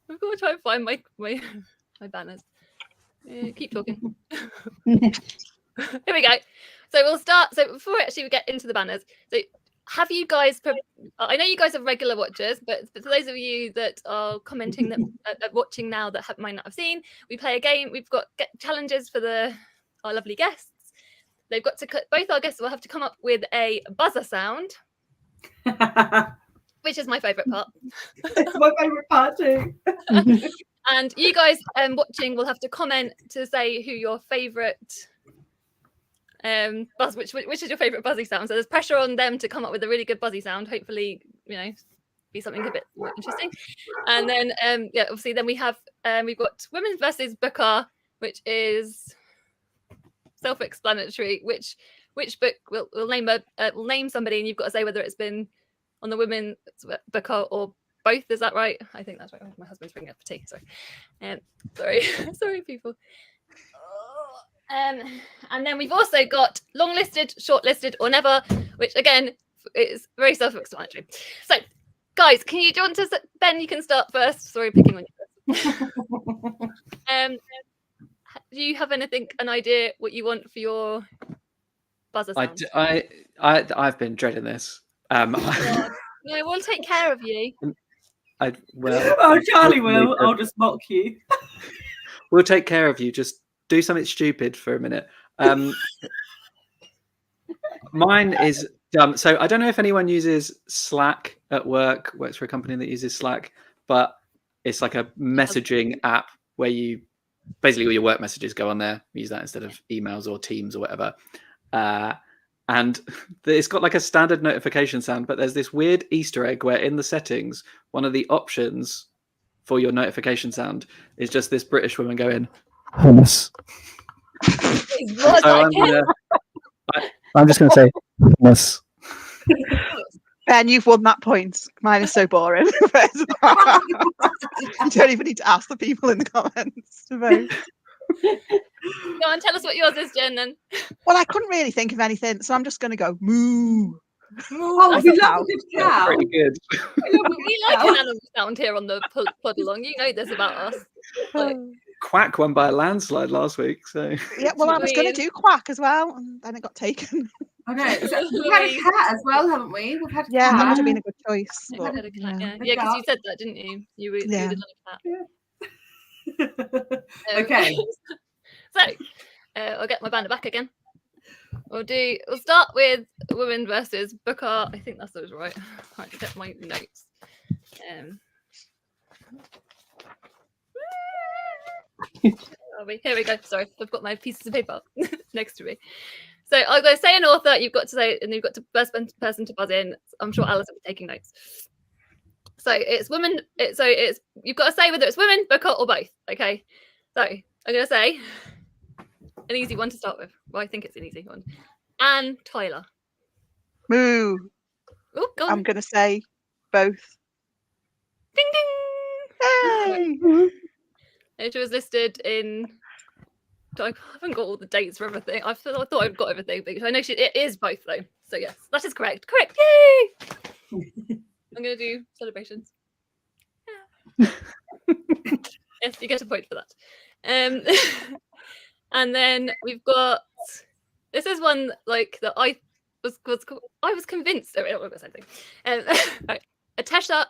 I'm gonna try and find my banners. Keep talking. Here we go. So we'll start. So before actually we get into the banners, so have you guys? I know you guys are regular watchers, but for those of you that are commenting that watching now that might not have seen, we play a game. We've got challenges for our lovely guests. They've got to both our guests will have to come up with a buzzer sound, which is my favourite part. It's my favourite part too. And you guys watching will have to comment to say who your favourite which is your favourite buzzy sound. So there's pressure on them to come up with a really good buzzy sound. Hopefully, be something a bit more interesting. And then obviously then we have we've got women versus Booker, which is self-explanatory. Which book we'll name somebody, and you've got to say whether it's been on the women's Booker or both. Is that right? I think that's right. My husband's bringing up for tea. Sorry. Sorry, people. And then we've also got long-listed, shortlisted, or never, which again is very self-explanatory. So, guys, do you want to Ben? You can start first. Sorry, picking on you first. Do you have an idea what you want for your buzzer sound? I've been dreading this. No, we'll take care of you. Oh, Charlie will. I'll just mock you. We'll take care of you. Just do something stupid for a minute. Mine is dumb. So I don't know if anyone uses Slack at work, works for a company that uses Slack, but it's like a messaging app where you basically all your work messages go on there. Use that instead of emails or Teams or whatever. And it's got like a standard notification sound, but there's this weird Easter egg where in the settings, one of the options for your notification sound is just this British woman going, hummus. So I'm just going to say hummus. Ben, you've won that point. Mine is so boring. You don't even need to ask the people in the comments to vote. Go on, tell us what yours is, Jen, then. Well, I couldn't really think of anything, so I'm just going to go moo. Oh, we love a good cow. Pretty good. We like an animal sound here on the Plodalong. You know this about us. Quack won by a landslide last week. So yeah, well, I was going to do quack as well, and then it got taken. I know. We've had a cat as well, haven't we? We've had a cat. That would have been a good choice. But, yeah, because you said that, didn't you? You would have done a cat. Okay. So I'll get my banner back again. We'll start with women versus Booker. I think that's right. I have to get my notes. Here we go. Sorry, I've got my pieces of paper next to me. So I'm going to say an author. You've got to say, and you've got to first person to buzz in. I'm sure Alice will be taking notes. So it's women. It's you've got to say whether it's women, Booker, or both. Okay. So I'm going to say an easy one to start with. Well, I think it's an easy one. Anne Tyler. Moo. Oh, go on. I'm going to say both. Ding ding. Hey! She was listed in. I haven't got all the dates for everything. I thought I'd got everything, but I know it is both though. So yes, that is correct. Correct. Yay! I'm gonna do celebrations. Yes, you get a point for that. And then we've got. This is one like that I was convinced. Oh, it was something. Right. Atessa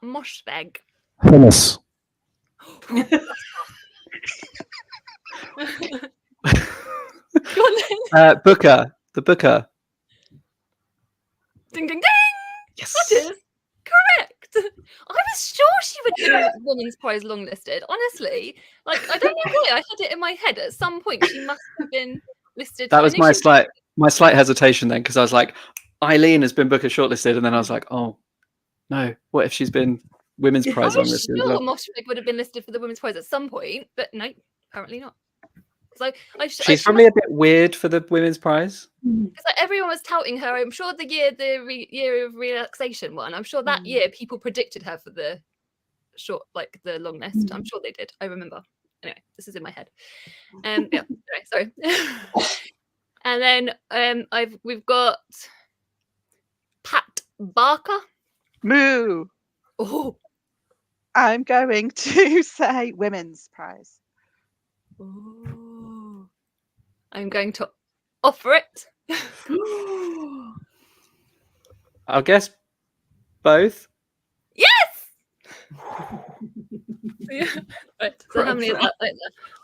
Moshfegh. Hummus. Go on then. Booker. The Booker. Ding ding ding. Yes. That is correct. I was sure she would be Women's Prize longlisted. Honestly, like I don't know why I had it in my head. At some point, she must have been listed. That I was know my she- slight hesitation then, because I was like, Eileen has been Booker shortlisted, and then I was like, oh no, what if she's been Women's I Prize was longlisted as sure well? Moshfegh would have been listed for the Women's Prize at some point, but no, apparently not. So She's probably a bit weird for the Women's Prize. because like, everyone was touting her. I'm sure the year year of relaxation one. I'm sure that year people predicted her for the the long list. I'm sure they did. I remember. Anyway, this is in my head. Yeah. Anyway, sorry. And then we've got Pat Barker. Moo! Oh. I'm going to say Women's Prize. Ooh. I'm going to offer it. I'll guess both. Yes. Yeah. Right. So how many is that? I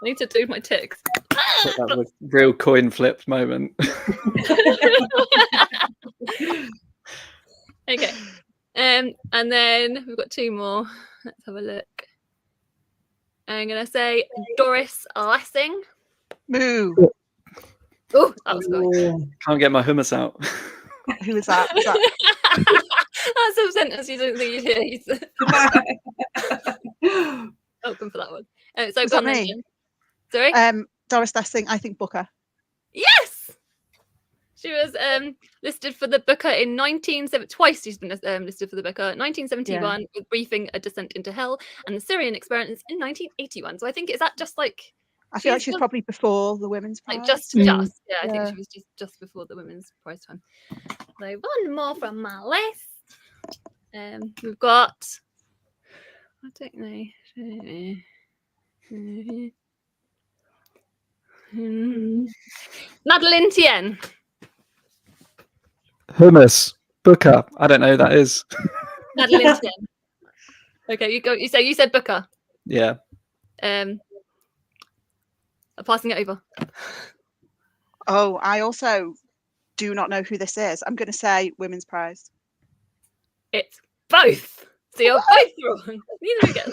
need to do my ticks. That was a real coin flip moment. Okay. And then we've got two more. Let's have a look. I'm gonna say Doris Lessing. Moo! Oh, that was good. Can't get my hummus out. Who is that? Is that That's a sentence you don't think you'd hear. Welcome for that one. So Was go that on then, me? Jen. Sorry. Doris Lessing? I think Booker. Yes. She was listed for the Booker in 1970. Twice she's been listed for the Booker. 1971 with Briefing a Descent into Hell, and the Syrian Experiments in 1981. So I think is that just like I feel like she's probably before the Women's Prize. like just yeah. I think she was just before the Women's Prize time. So one more from my list. We've got. I don't know. Madeline Tien. Hummus. Booker. I don't know who that is. Madeline Tien. Okay, you go. You said Booker. Yeah. I'm passing it over. Oh, I also do not know who this is. I'm going to say Women's Prize. It's both. So you're both wrong. Neither of you get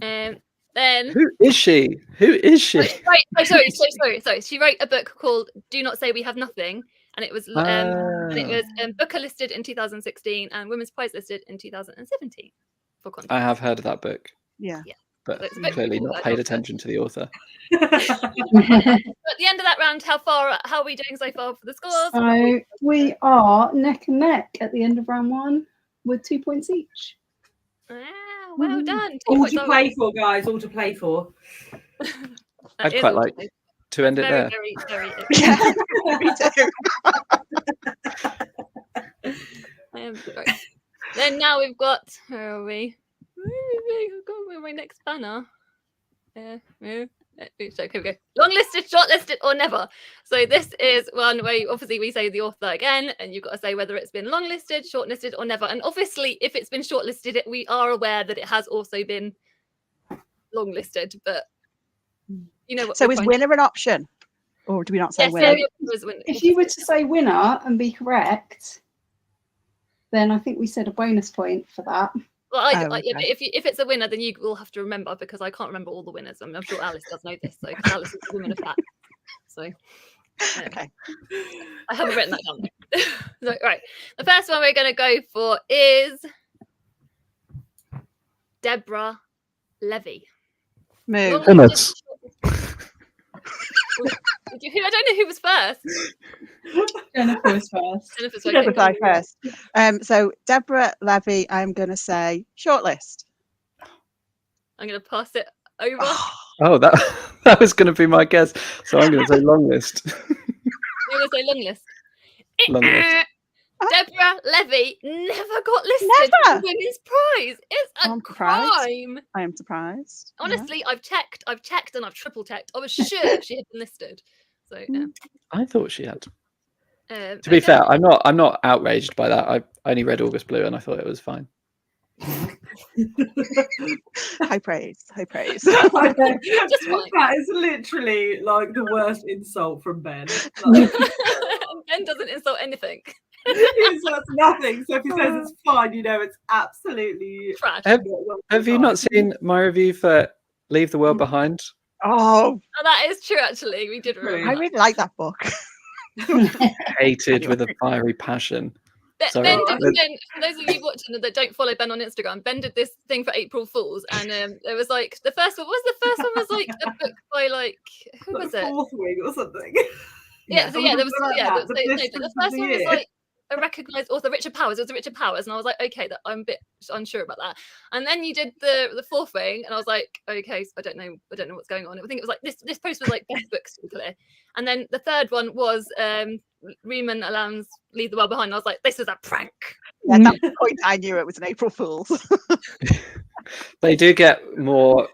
it. Then Who is she? Who is she? right. Oh, sorry. She wrote a book called "Do Not Say We Have Nothing," and it was Booker listed in 2016 and Women's Prize listed in 2017. For context. I have heard of that book. Yeah. But It's a bit clearly cool, not I paid love it. attention to the author. So at the end of that round, how are we doing so far for the scores? So we are neck and neck at the end of round one with 2 points each. Well done. 2 All points to over. play for, guys. All to play for. That I'd is quite all to like play. to end it Very, there. very, very. Yeah, me too. Right. Then now we've got. Where are we? Where's my next banner? Okay, here we go. Long listed, short listed, or never. So this is one where obviously we say the author again, and you've got to say whether it's been long listed, short listed, or never. And obviously, if it's been short listed, we are aware that it has also been long listed. But you know what? So is winner an option? Or do we not say Yes, winner? If you were to say winner and be correct, then I think we said a bonus point for that. Well, Oh, but okay. if it's a winner, then you will have to remember because I can't remember all the winners. I'm sure Alice does know this, so 'cause Alice is the woman of that. So Okay. I haven't written that down. So, right, the first one we're going to go for is Deborah Levy. Moo. Hummus. I don't know who was first. Jennifer was first. Jennifer's Jennifer voting. first. So Deborah Levy, I'm going to say shortlist. I'm going to pass it over. Oh, that was going to be my guess. So I'm going to say long list. I'm going to say long list. Long list. Deborah Levy never got listed for Never? the Women's Prize. It's a I'm surprised. crime. I am surprised. Yeah. Honestly, I've checked and I've triple checked. I was sure she had been listed. So yeah. I thought she had. To To be fair, I'm not outraged by that. I only read August Blue and I thought it was fine. High praise. High praise. Just fine. That is literally like the worst insult from Ben. Like, Ben doesn't insult anything. he insults nothing. So if he says it's fine, you know it's absolutely Trash. Have you not seen my review for Leave the World Behind? Oh, Oh, that is true. Actually, we did remember. I that. really like that book. Hated with a fiery passion. Sorry. Ben did, for those of you watching that don't follow Ben on Instagram, Ben did this thing for April Fools, and it was like the first one was like a book by like who was it? Fourth Wing or something. Yeah, so yeah, there was Like the that, first one was like a recognised author, Richard Powers. It was Richard Powers, and I was like, okay, I'm a bit unsure about that. And then you did the fourth thing, and I was like, okay, so I don't know what's going on. I think it was like this post was like best books to be clear. And then the third one was Riemann Alam's Leave the World Behind. And I was like, this is a prank. At that point, I knew it was an April Fool's. They do get more.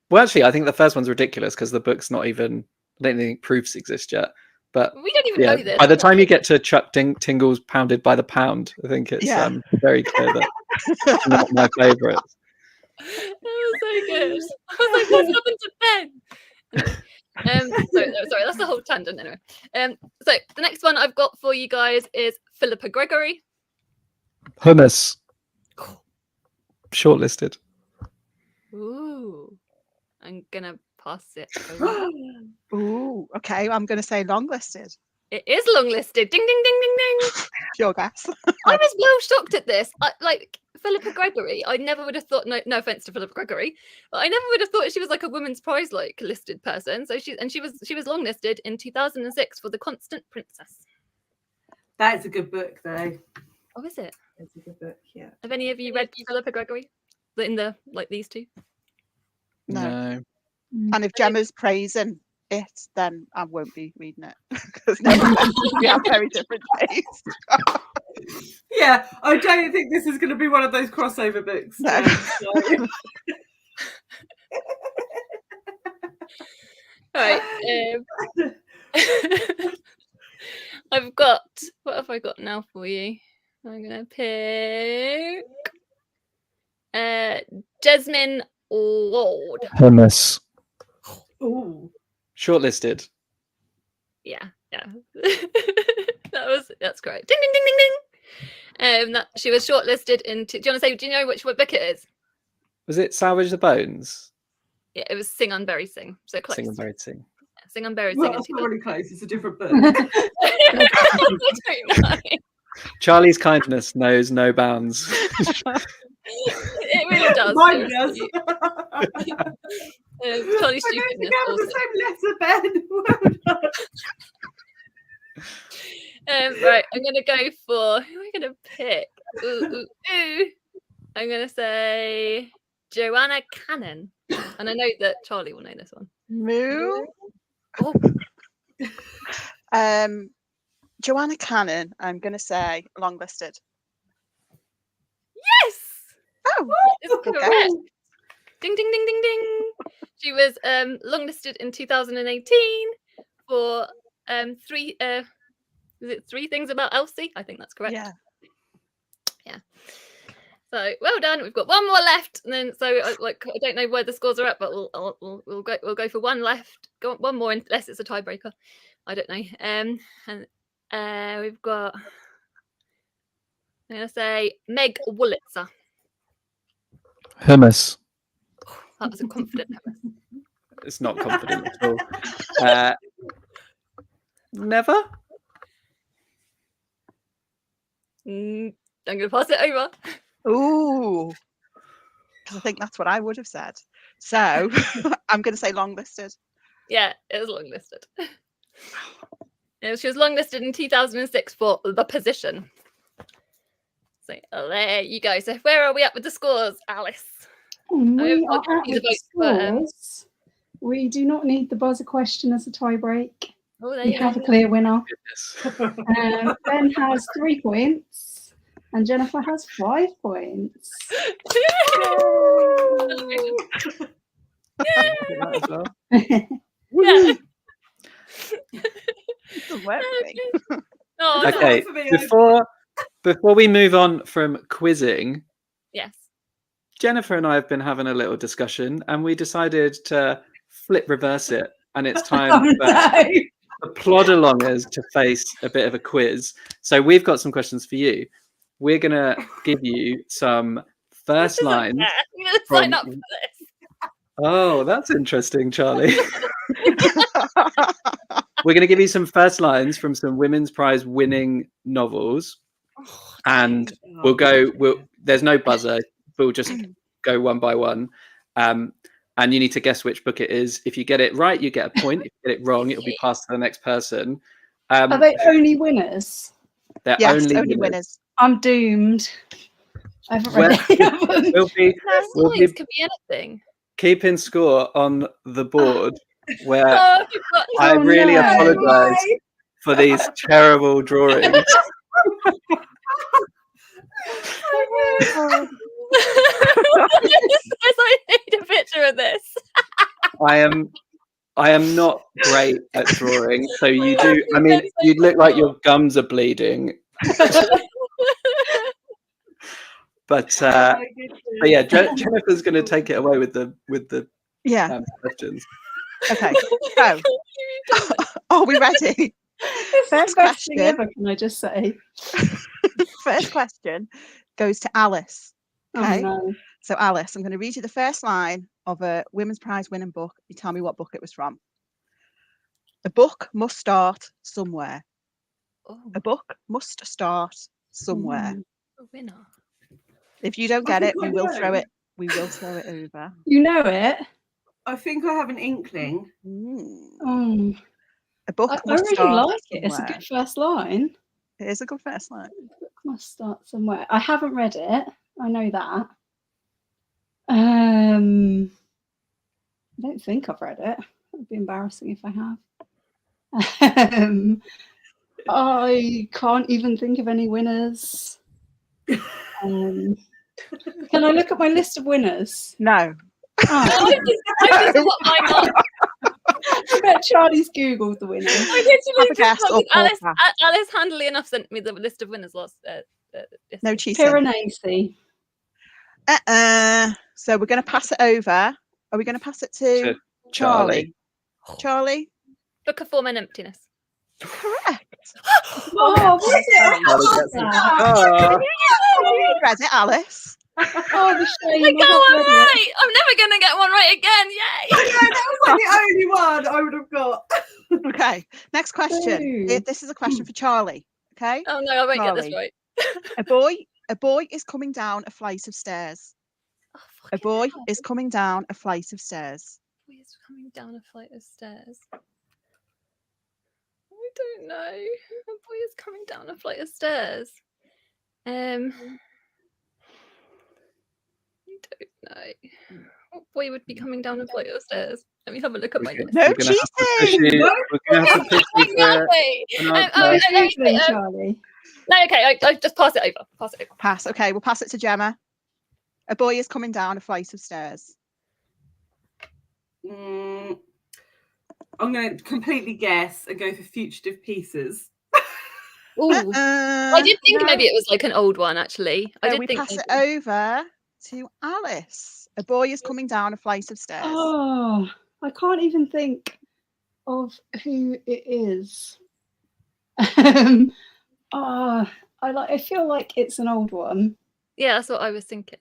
Well, actually, I think the first one's ridiculous because the book's not even. I don't think proofs exist yet. But We don't even know this. by the time you get to Chuck Tingle's Pounded by the Pound, I think it's very clear that it's not my favourite. That was so good. I was like, what's happened to Ben? Sorry, that's the whole tangent anyway. So the next one I've got for you guys is Philippa Gregory. Hummus. Shortlisted. Ooh, I'm gonna pass it over. Ooh, okay. I'm going to say long listed. It is long listed. Ding, ding, ding, ding, ding. Your guess. I was well shocked at this. Like Philippa Gregory, I never would have thought. No offense to Philippa Gregory, but I never would have thought she was like a Women's Prize like listed person. So she was long listed in 2006 for The Constant Princess. That is a good book, though. Oh, is it? It's a good book. Yeah. Have any of you read Philippa Gregory? In the like these two? No. And if Gemma's praising it, then I won't be reading it because we have very different tastes. Yeah, I don't think this is going to be one of those crossover books. No. So. Right. I've got. What have I got now for you? I'm gonna pick. Jasmine Lord. Hummus. Ooh. Shortlisted. Yeah. That's great. Ding ding ding ding ding. That she was shortlisted in. Do you want to say? Do you know what book it is? Was it Salvage the Bones? Yeah, it was Sing on Berry Sing. So close. Sing and Buried Sing. Yeah, Sing on Berry Well, Sing. that's not really close. It's a different book. I don't know. Charlie's kindness knows no bounds. It really does. Mine does. Charlie's I don't stupidness. think I have Also. the same letter, Ben. Well done. Right, I'm gonna go for who am I gonna pick? Ooh. I'm gonna say Joanna Cannon, and I know that Charlie will know this one. Moo. Oh, Joanna Cannon, I'm going to say long listed. yes! Oh, It's correct. Ding ding ding ding ding. She was long listed in 2018 for three. Is it 3 Things About Elsie? I think that's correct. yeah. So well done. We've got one more left, and then I don't know where the scores are at, but we'll go for one left. Go one more unless it's a tiebreaker. I don't know. And we've got. I'm gonna say Meg Wolitzer. Hummus. That was a confident. It's not confident at all. Never. I'm gonna pass it over. Ooh. I think that's what I would have said. So I'm going to say long listed. Yeah, it was long listed. She was longlisted in 2006 for The Position. So there you go. So where are we at with the scores, Alice? We I'll are at give you the the votes for, scores. We do not need the buzzer question as a tie break. Oh, there We you have go. a clear winner. Goodness. Ben has 3 points and Jennifer has 5 points. That as well. Yeah. It doesn't work for me. Oh, no. Okay, for me, before we move on from quizzing, Yes. Jennifer and I have been having a little discussion, and we decided to reverse it, and it's time for the Plodalongers to face a bit of a quiz. So we've got some questions for you. We're gonna give you some first This isn't lines. fair. I'm gonna sign from- up for this. Oh, that's interesting, Charlie. We're gonna give you some first lines from some Women's Prize winning novels, and there's no buzzer. We'll just go one by one. And you need to guess which book it is. If you get it right, you get a point. If you get it wrong, it'll be passed to the next person. Are they only winners? They're Yes, only, only winners. winners. I'm doomed. I haven't read any of them. We'll be Lines could be anything. keeping score on the board, where Oh, you've got- I really no. apologise for these terrible drawings. I need a picture of this. I am not great at drawing, so you do. I mean, you look like your gums are bleeding. But yeah, Jennifer's going to take it away with the Yeah. questions. Okay. So, are we ready? First question. Ever, can I just say? First question goes to Alice. Okay. Oh, no. So, Alice, I'm going to read you the first line of a Women's Prize winning book. You tell me what book it was from. A book must start somewhere. Oh, A book must start somewhere. a winner. If you don't get it, we will throw it. We will throw it over. You know it. I think I have an inkling. Oh, A book I must really start like it. It's a somewhere. good first line. It is a good first line. Book must start somewhere. I haven't read it. I know that. I don't think I've read it. It would be embarrassing if I have. I can't even think of any winners. Can I look at my list of winners? No. Oh, I just got mine up. I bet Charlie's Googled the winners. I literally Have a guess or Alice, pass. Alice handily enough sent me the list of winners last. No cheating. Piranesi. So we're going to pass it over. Are we going to pass it to Charlie? Charlie? Book of Form and Emptiness. Correct. Oh, was it? Charlie gets it. Oh, You read it, Alice. the shame. I got I one haven't read it. right. I'm never gonna get one right again. Yay! Yeah, that was like the only one I would have got. Okay. Next question. Ooh. This is a question for Charlie. Okay. Oh no, I won't get this Charlie. right. A boy is coming down a flight of stairs. Oh, A fucking boy hell. is coming down a flight of stairs. Boy is coming down a flight of stairs. I don't know. A boy is coming down a flight of stairs. I don't know. What boy would be coming down a flight of stairs? Let me have a look at my list. No We're gonna have to push cheating. you- we're gonna have to push you Hang on, to- wait. no, Oh, no. let me Googling, see, Charlie. no, okay, I just pass it over. Pass it over. Pass. Okay, we'll pass it to Gemma. A boy is coming down a flight of stairs. I'm going to completely guess and go for Fugitive Pieces. Ooh. I did think no. maybe it was like an old one, actually. I So did we think pass it maybe. over to Alice. A boy is coming down a flight of stairs. Oh, I can't even think of who it is. I feel like it's an old one, Yeah, that's what I was thinking.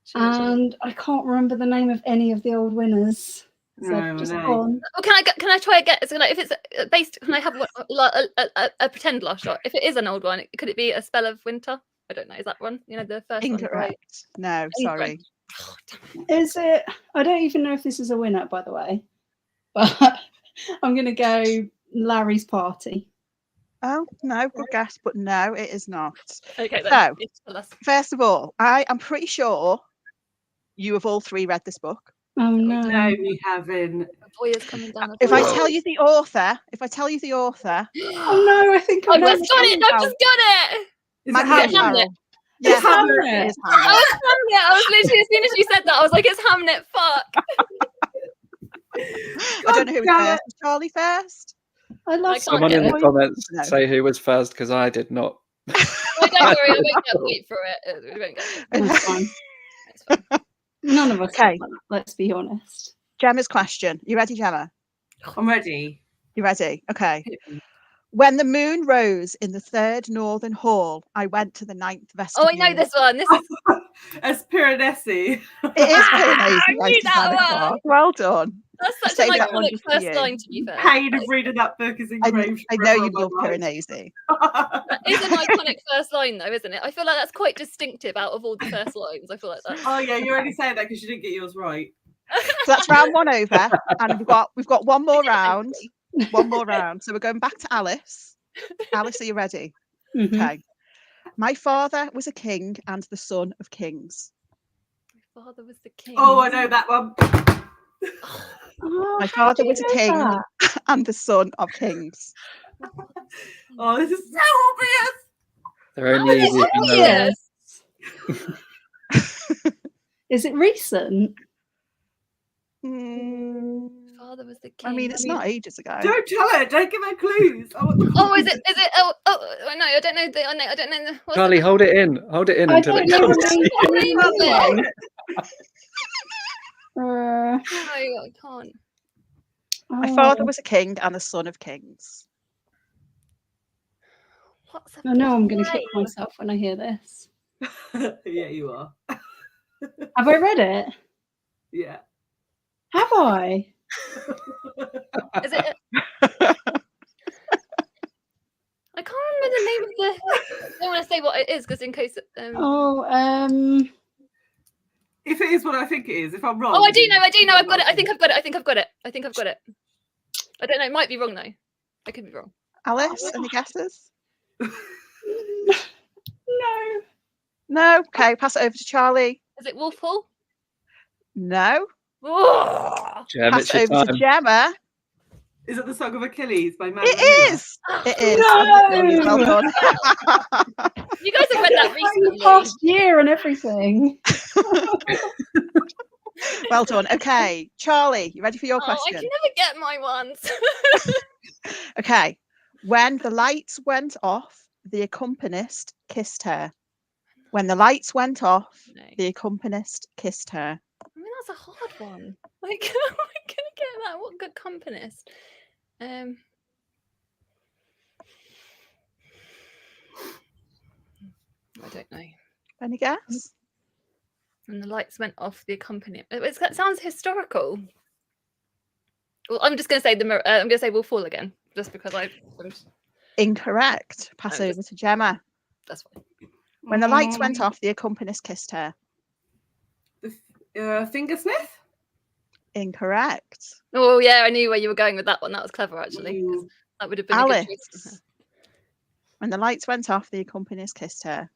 Should I- and I can't remember the name of any of the old winners. So No, I've just no. gone. Oh, can I try again? So like, if it's based, can I have a pretend last shot? If it is an old one, could it be A Spell of Winter? I don't know. Is that one? You know, the first one. Incorrect. Right? No, sorry. Oh, damn it. Is it? I don't even know if this is a winner, by the way. But I'm gonna go Larry's Party. Oh, no, good guess, but no, it is not. Okay, then. So, Yes, tell us. first of all, I am pretty sure you have all three read this book. Oh no. No, we haven't. A boy is coming down the If I road. tell you the author, Oh no, I think I I've know. just got it! I've just got it! Is Maggie it Hamlet? Farrell. Yes, Hamlet. it is I Hamlet. was Hamlet! I was literally, as soon as you said that, I was like, it's Hamlet, fuck! I don't know who was God damn first. Was Charlie first? I love I can't Someone get in the it. comments No. say who was first because I did not. Oh, don't worry, I won't get a point for it. We won't get it. That's fine. It's fine. None of us. Okay. have that, let's be honest. Gemma's question. You ready, Gemma? I'm ready. You ready? Okay. When the moon rose in the third northern hall, I went to the ninth vestibule. Oh, I know this one. This is. As Piranesi. It is Piranesi. I knew that one. Well done. That's such Save an that one iconic just for first you. line, to be fair. Pain of reading that book is I engraved. know forever you on my love mind. Piranesi. That is an iconic first line, though, isn't it? I feel like that's quite distinctive out of all the first lines. I feel like that. Oh yeah, you're only saying that because you didn't get yours right. So that's round one over, and we've got one more round. One more round. So we're going back to Alice. Alice, are you ready? Mhm. Okay. My father was a king and the son of kings. My father was the king. Oh, I know that one. Oh, My how father do you was a know king that? and the son of kings. Oh, this is so obvious. They're only easy. if you know them. Yes. Is it recent? Mm, My father was the king. I mean, it's not ages ago. Don't tell her. Don't give her clues. I want the Oh, is clues. it? Oh, I know. I don't know. I don't know. What's Charlie, hold it in. Hold it in I until don't it know comes. the name of it. No, I can't. My father Oh, was a king and the son of kings. What's a I know I'm going to play? kick myself when I hear this. Yeah, you are. Have I read it? Yeah. Have I? Is it? I can't remember the name of the. I don't want to say what it is because in case. Oh, If it is what I think it is, if I'm wrong. Oh, I do know. then- I've got it. I think I've got it. I don't know. It might be wrong though. I could be wrong. Alice, any guesses? no. No? Okay, pass it over to Charlie. Is it Wolf Hall? No. Oh, Gem, Pass it's it your over to time. Gemma. Is it the Song of Achilles by Madeline It is. It is. Well done. you guys have read that Like recently. the past year and everything. Well done. Okay, Charlie, you ready for your Oh, I question? can never get my ones. Okay. When the lights went off, the accompanist kissed her. When the lights went off, No. the accompanist kissed her. I mean, that's a hard one. Like, how am I gonna get that? What good accompanist? I don't know. Any guess? And the lights went off. The accompaniment. That sounds historical. Well, I'm just gonna say I'm gonna say Wolf Hall again, just because I'm Incorrect. Pass I'm over to Gemma. that's fine. When the lights went off, the accompanist kissed her. Fingersmith? Incorrect. Oh yeah, I knew where you were going with that one. That was clever actually. 'Cause Ooh. that would have been a good choice. Alice. When the lights went off, the accompanist kissed her.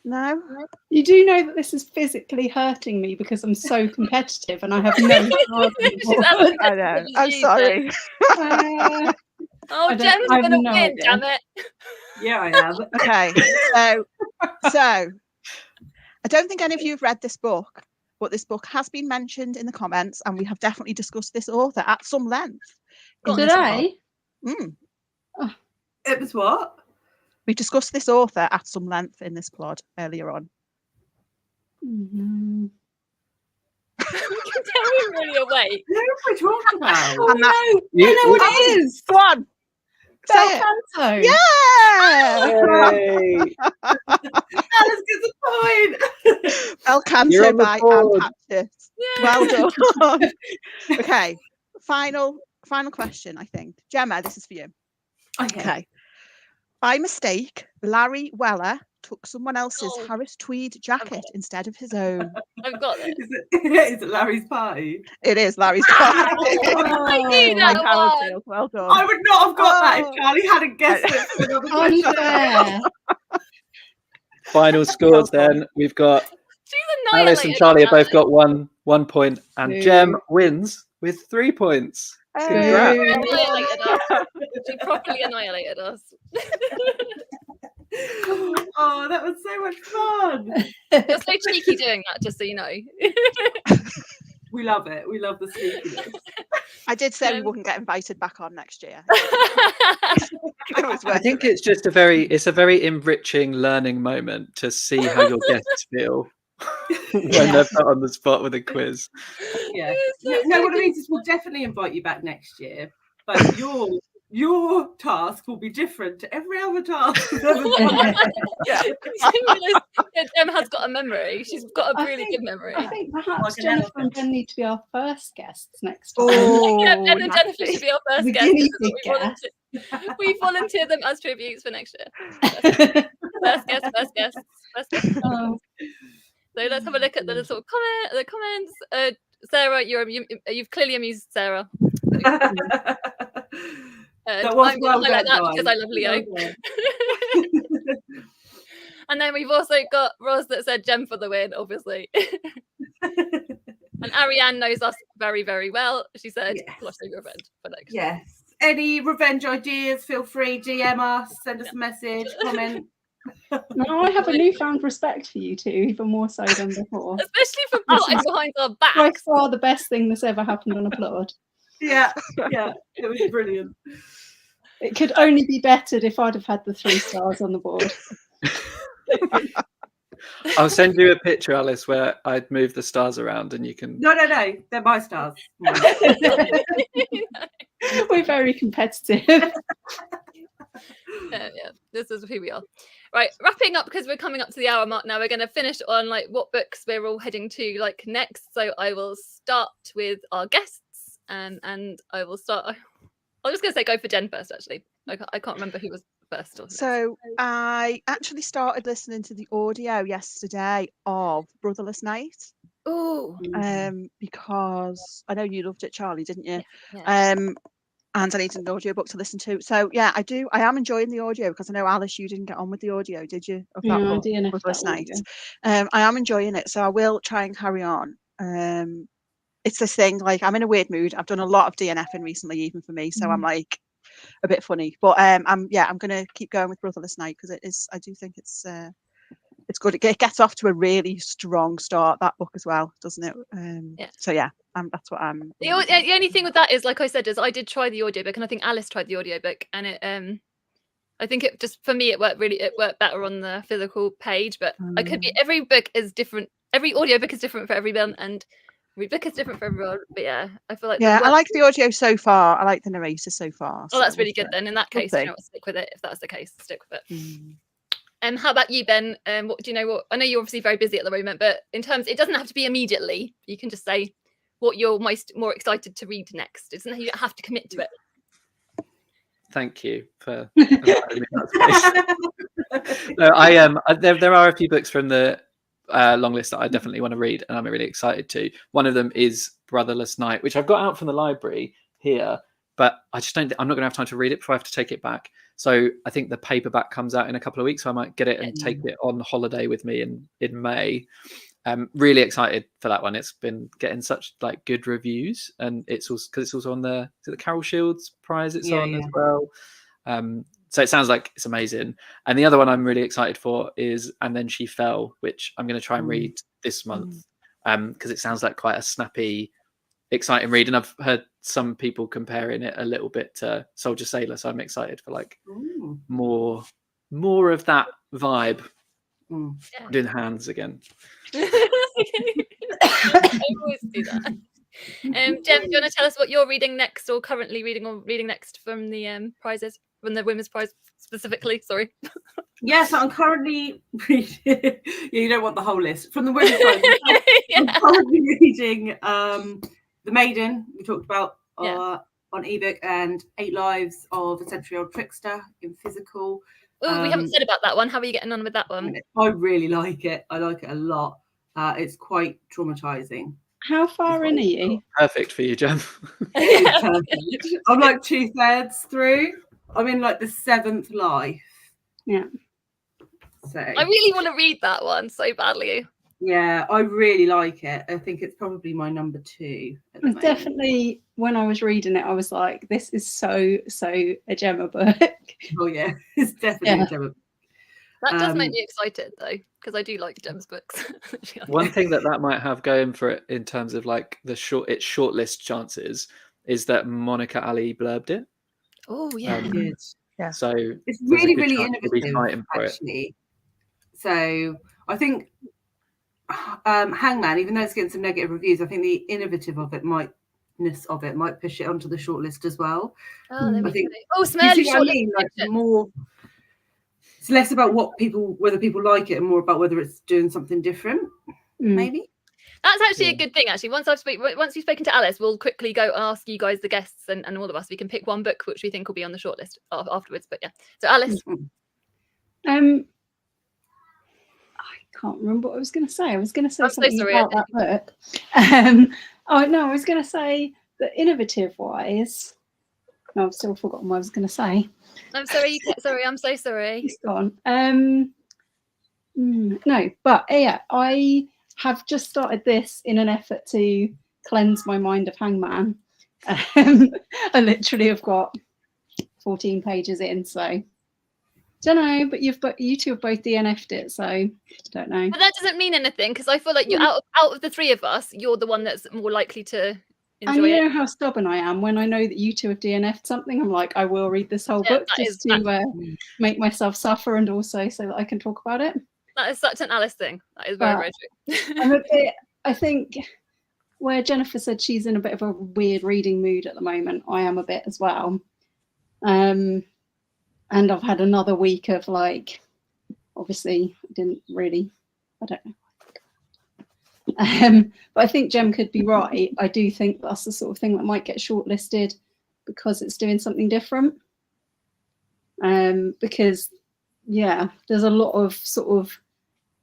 No? You do know that this is physically hurting me because I'm so competitive and I have no She's absolutely I know. as I'm you sorry. Oh, I don't- Gem's I have gonna no win, idea. damn it. Yeah, I am. Okay. So I don't think any of you have read this book, but this book has been mentioned in the comments, and we have definitely discussed this author at some length. in this pod. Today? Mm. It was what? We discussed this author at some length in this plot earlier on. Mhm. You can tell we're really awake. Who have we talked about? Oh, And that- no. You- I know what Oh, it is. Go on. Say it. Belcanto. Yeah. Hey, Alice gets a point. El You're Canto on the by Anne board. Patchett. Yeah. Well done. Okay. Final question, I think. Gemma, this is for you. Okay. Okay. By mistake, Larry Weller took someone else's Oh. Harris tweed jacket instead of his own. I've got it. Is it Larry's party? It is Larry's party. I knew My that Howard one. Field, well done. I would not have got that Oh. if Charlie hadn't guessed it. For another question. Unfair. Final scores then. We've got She's Alice and annihilated Charlie have us, both got 1 point, and Ooh. Jem wins with 3 points. Congrats. Ooh. Annihilated us. She properly annihilated us. Oh, that was so much fun. You're so cheeky doing that, just so you know. We love it. We love the sneakiness. I did say we wouldn't get invited back on next year. It was I worth think it. it's a very enriching learning moment to see how your guests feel when they're put on the spot with a quiz. Yeah. It's so No, what it good. means is we'll definitely invite you back next year, but your task will be different to every other task. we've ever done. Yeah. Jem has got a memory. She's got a I really think- good memory. I think perhaps Like an Jennifer elephant. and Ben need to be our first guests next time. Oh, Yeah, Ben and Jennifer nasty. should be our first The guests. guinea This is pig what we volunteer them as tributes for next year. First guest, first guest, first guest. Oh, So let's have a look at the little comments. Sarah, you've clearly amused Sarah. That was I'm well going to highlight done, that because guys. I love Leo. Well done. And then we've also got Roz that said Jem for the win, obviously. And Ariane knows us very, very well. She said, Yes. "Flush over revenge for next year." Yes. Any revenge ideas? Feel free, DM us, send us a message, comment. now I have a newfound respect for you two, even more so than before. Especially for plotting behind our By backs. far the best thing that's ever happened on Applaud. Yeah, yeah, it was brilliant. It could only be bettered if I'd have had the 3 stars on the board. I'll send you a picture, Alice, where I'd move the stars around and you can. No, they're my stars. We're very competitive. Yeah, this is who we are. Right, wrapping up because we're coming up to the hour mark now. We're going to finish on like what books we're all heading to like next. So I will start with our guests, and I will start. I was just going to say go for Jen first. Actually, I can't remember who was first. Or So I actually started listening to the audio yesterday of Brotherless Night. Oh, Because I know you loved it, Charlie, didn't you? yeah. And I needed an audiobook to listen to. So yeah, I am enjoying the audio because I know, Alice, you didn't get on with the audio, did you? Of that No, I book, DNF'd Brotherless that Night. audio. I am enjoying it, so I will try and carry on. It's this thing, like I'm in a weird mood. I've done a lot of DNFing recently, even for me. So I'm like a bit funny. But I'm gonna keep going with Brotherless Night because it is, I do think it's good. It gets off to a really strong start, that book as well, doesn't it? Yeah. So yeah, that's what I'm. The only thing with that is, like I said, is I did try the audiobook, and I think Alice tried the audiobook, and it I think it just, for me, it worked better on the physical page. But I could be, every book is different. Every audiobook is different for everyone, and every book is different for everyone. But yeah, I feel like I like the audio so far. I like the narrator so far. Oh, that's so really good then. In that we'll case, you see. know what, stick with it. If that's the case, stick with it. How about you, Ben? What do you know? What I know you're obviously very busy at the moment, but in terms, it doesn't have to be immediately. You can just say what you're more excited to read next. You don't have to commit to it. Thank you for allowing me that space. No, there are a few books from the long list that I definitely want to read, and I'm really excited to. One of them is Brotherless Night, which I've got out from the library here, but I'm not going to have time to read it before I have to take it back. So I think the paperback comes out in a couple of weeks, so I might get it and take it on holiday with me in May. Really excited for that one. It's been getting such like good reviews, and it's also on the Carol Shields Prize it's on as well. So it sounds like it's amazing. And the other one I'm really excited for is And Then She Fell, which I'm going to try and read this month because it sounds like quite a snappy, exciting read. And I've heard some people comparing it a little bit to Soldier Sailor, so I'm excited for like more of that vibe. Yeah. Doing hands again. I always do that. Jem, do you want to tell us what you're reading next, or currently reading, or reading next from the prizes, from the Women's Prize specifically? Sorry. Yes, I'm currently reading. You don't want the whole list from the Women's Prize. I'm Yeah. currently reading The Maiden, we talked about on ebook, and 8 Lives of a Century-Old Trickster in physical. Oh, we haven't said about that one. How are you getting on with that one? I really like it. I like it a lot. It's quite traumatizing. How far in are you? Perfect for you, Jem. It is perfect. I'm like 2/3 through. I'm in like the 7th life. Yeah. So I really want to read that one so badly. yeah, I really like it. I think it's probably my number 2 at the moment. Definitely, when I was reading it, I was like, this is so a Gemma book. Oh yeah, it's definitely a Gemma. That does make me excited though, because I do like Gem's books. One thing that might have going for it in terms of like its shortlist chances is that Monica Ali blurbed it. Oh yeah. Yeah. So it's there's a really, good really chance we'll be innovative, fighting for it. actually. So I think Hangman, even though it's getting some negative reviews, I think the innovative of it might push it onto the shortlist as well. Oh, there I we think, go. Oh, do you see Smelly what I mean? Like more, it's less about whether people like it and more about whether it's doing something different, maybe. That's actually a good thing. Actually, once you've spoken to Alice, we'll quickly go ask you guys, the guests, and all of us. We can pick one book which we think will be on the shortlist afterwards. But yeah, so Alice. I can't remember what I was going to say. I was going to say I'm so something sorry, about that book. Oh no, I was going to say that innovative wise. No, I've still forgotten what I was going to say. I'm sorry. Sorry, I'm so sorry. It's gone. No, but yeah, I have just started this in an effort to cleanse my mind of Hangman. I literally have got 14 pages in, so don't know. But you two have both DNF'd it, so don't know. But that doesn't mean anything, because I feel like you're out of the three of us, you're the one that's more likely to enjoy and you it. know how stubborn I am. When I know that you two have DNF'd something, I'm like, I will read this whole book just to make myself suffer, and also so that I can talk about it. That is such an Alice thing. That is very, very true. I'm a bit, I think, where Jennifer said she's in a bit of a weird reading mood at the moment, I am a bit as well. And I've had another week of like, obviously, I don't know. But I think Jem could be right. I do think that's the sort of thing that might get shortlisted because it's doing something different. Because, yeah, there's a lot of sort of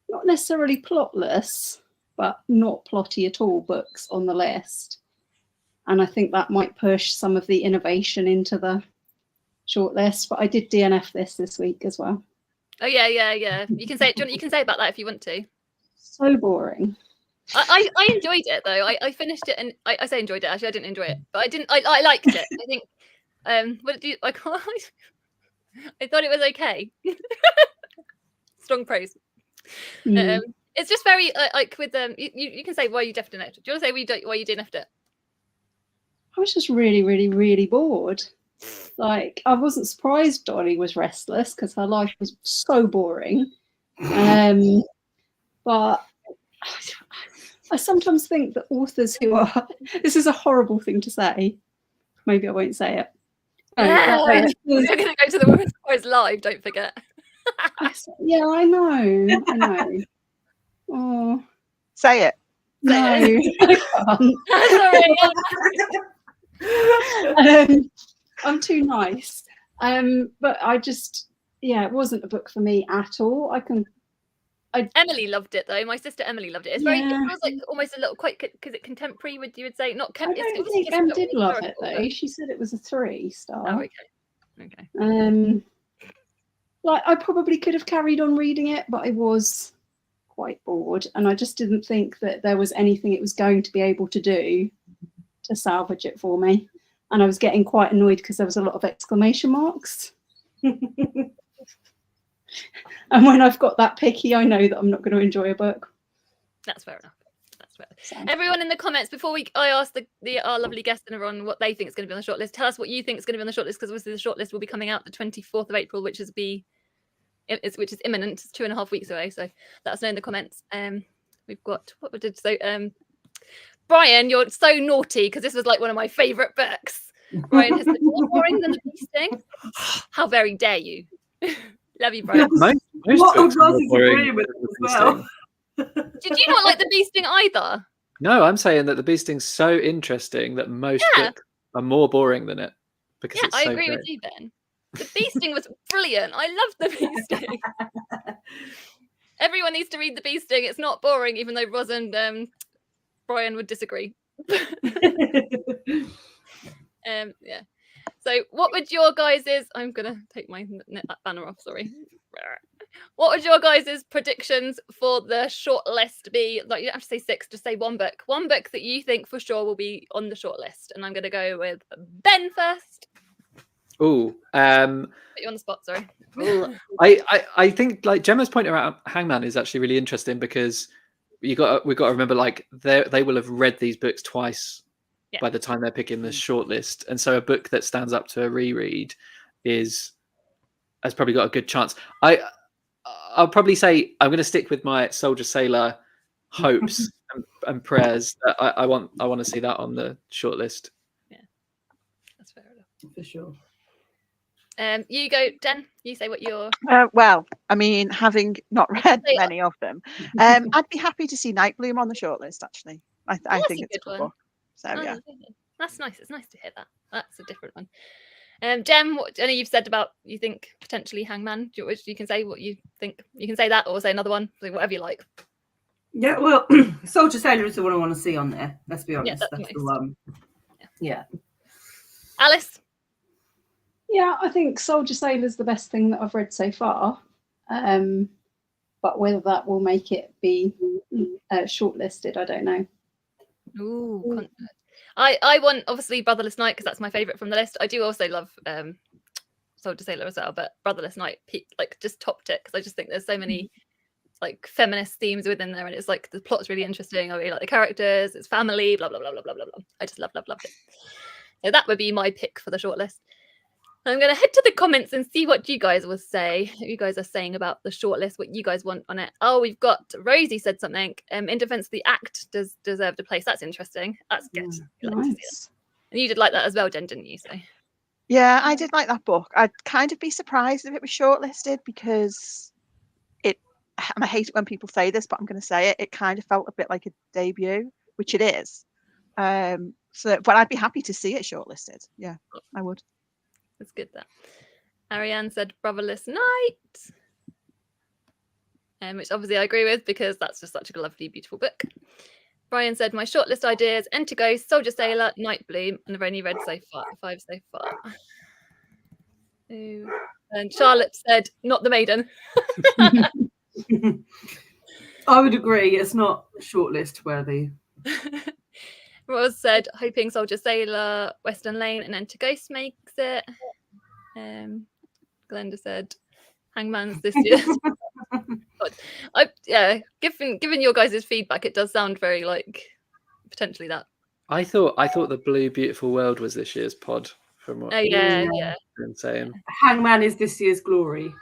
not necessarily plotless, but not plotty at all books on the list. And I think that might push some of the innovation into the shortlist. But I did DNF this week as well. Oh yeah. You can say about that if you want to. So boring. I enjoyed it though. I finished it, and I say enjoyed it. Actually, I didn't enjoy it, but I liked it. I think. What do you like? I thought it was okay. Strong praise. It's just very like with you can say why you DNF'd it. Do you want to say why you DNF'd it? I was just really, really, really bored. Like, I wasn't surprised Dolly was restless because her life was so boring. But I sometimes think that authors who are, this is a horrible thing to say. Maybe I won't say it. We're going to go to the Women's Prize live, don't forget. Yeah, I know. Oh, say it. No, I can't. I'm too nice. But I just, it wasn't a book for me at all. Emily loved it though. My sister Emily loved it. It's very, it feels like almost a little quite, because it contemporary. You would say not. I don't think Em did love it though. She said it was a 3-star. Oh, okay. Like I probably could have carried on reading it, but I was quite bored, and I just didn't think that there was anything it was going to be able to do to salvage it for me. And I was getting quite annoyed because there was a lot of exclamation marks. And when I've got that picky, I know that I'm not going to enjoy a book. That's fair enough. Everyone in the comments, before I ask our lovely guest and everyone what they think is going to be on the shortlist, tell us what you think is going to be on the shortlist, because obviously the shortlist will be coming out the 24th of April, which is imminent. It's 2.5 weeks away. So let us know in the comments. We've got Brian, you're so naughty because this was like one of my favourite books. Brian has been more boring than The Beasting. How very dare you? Love you, Brian. Most books are more boring than The Beasting. Did you not like The Beasting either? No, I'm saying that The Beasting's so interesting that most books are more boring than it. Because it's I so agree great. with you, Ben. The Beasting was brilliant. I loved the Beasting. Everyone needs to read the Beasting. It's not boring, even though Roz and Brian would disagree. Yeah. So what would your guys's... I'm going to take my banner off, sorry. What would your guys's predictions for the short list be? Like, you don't have to say 6, just say one book. One book that you think for sure will be on the short list. And I'm going to go with Ben first. Oh, Put you on the spot, sorry. I think like Gemma's point around Hangman is actually really interesting, because we've got to remember, like, they will have read these books twice by the time they're picking the shortlist, and so a book that stands up to a reread has probably got a good chance. I'll probably say I'm going to stick with my Soldier Sailor hopes and prayers. I want to see that on the shortlist. Yeah, that's fair enough for sure. You go, Jen. You say what you're... Well, I mean, having not read many of them, I'd be happy to see Nightbloom on the shortlist, actually. I think it's a good book. So, yeah. That's nice. It's nice to hear that. That's a different one. Jem, I know you've said about, you think potentially Hangman. You can say what you think. You can say that, or say another one, whatever you like. Yeah, well, Soldier Sailor is the one I want to see on there. Let's be honest. Yeah, that's the one. Yeah. Alice? Yeah, I think Soldier Sailor is the best thing that I've read so far. But whether that will make it be shortlisted, I don't know. Ooh. I want, obviously, Brotherless Night, because that's my favourite from the list. I do also love Soldier Sailor as well, but Brotherless Night, like, just topped it, because I just think there's so many like feminist themes within there, and it's like the plot's really interesting. I really like the characters, it's family, blah blah blah blah blah blah blah. I just loved it. So that would be my pick for the shortlist. I'm going to head to the comments and see what you guys will say. What you guys are saying about the shortlist, what you guys want on it. Oh, we've got Rosie said something. In defense, the act does deserve a place. That's interesting. That's good. Nice. And you did like that as well, Jen, didn't you? So yeah, I did like that book. I'd kind of be surprised if it was shortlisted, because and I hate it when people say this, but I'm going to say it kind of felt a bit like a debut, which it is. But I'd be happy to see it shortlisted. Yeah, I would. That's good. That Ariane said Brotherless Night, which obviously I agree with, because that's just such a lovely, beautiful book. Brian said my shortlist ideas: Enter Ghost, Soldier Sailor, Nightbloom, and I've only read five so far. Ooh. And Charlotte said Not the Maiden. I would agree. It's not shortlist worthy. Roz said hoping Soldier Sailor, Western Lane, and Enter Ghost makes it. Glenda said Hangman's this year. Given your guys' feedback, it does sound very like potentially that. I thought the Blue Beautiful World was this year's pod, from what you've been saying. Hangman is this year's glory.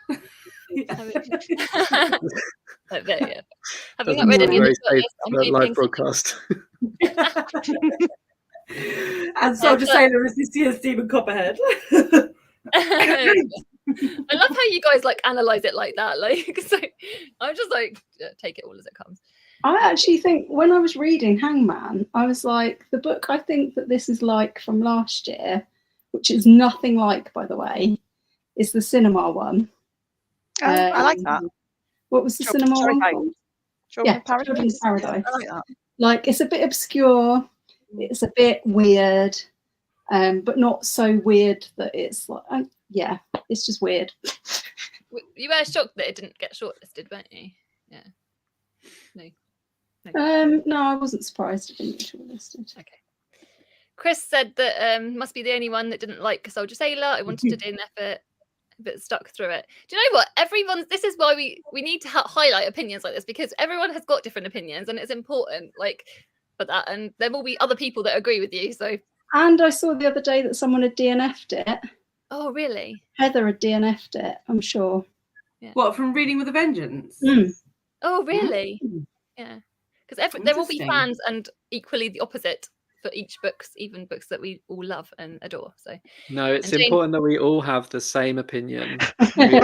Having not read any of the live broadcast. And Soldier Sailor is this year's Demon Copperhead. I love how you guys like analyze it like that. Like, so I'm just like, take it all as it comes. I actually think when I was reading Hangman, I was like, the book I think that this is like from last year, which is nothing like, by the way, is the cinema one. I like that. What was the cinema one called? Children's Paradise. I like that. Like, it's a bit obscure. It's a bit weird, but not so weird that it's like, yeah, it's just weird. You were shocked that it didn't get shortlisted, weren't you? Yeah. No, I wasn't surprised it didn't get shortlisted. Okay. Chris said that must be the only one that didn't like Soldier Sailor. I wanted to do an effort, but stuck through it. Do you know what? This is why we need to highlight opinions like this, because everyone has got different opinions, and it's important, like, for that. And there will be other people that agree with you. So. And I saw the other day that someone had DNF'd it. Oh, really? Heather had DNF'd it, I'm sure. Yeah. What, from Reading with a Vengeance? Oh, really? Yeah. Because there will be fans and equally the opposite for each books, even books that we all love and adore. So no, it's important that we all have the same opinion. We're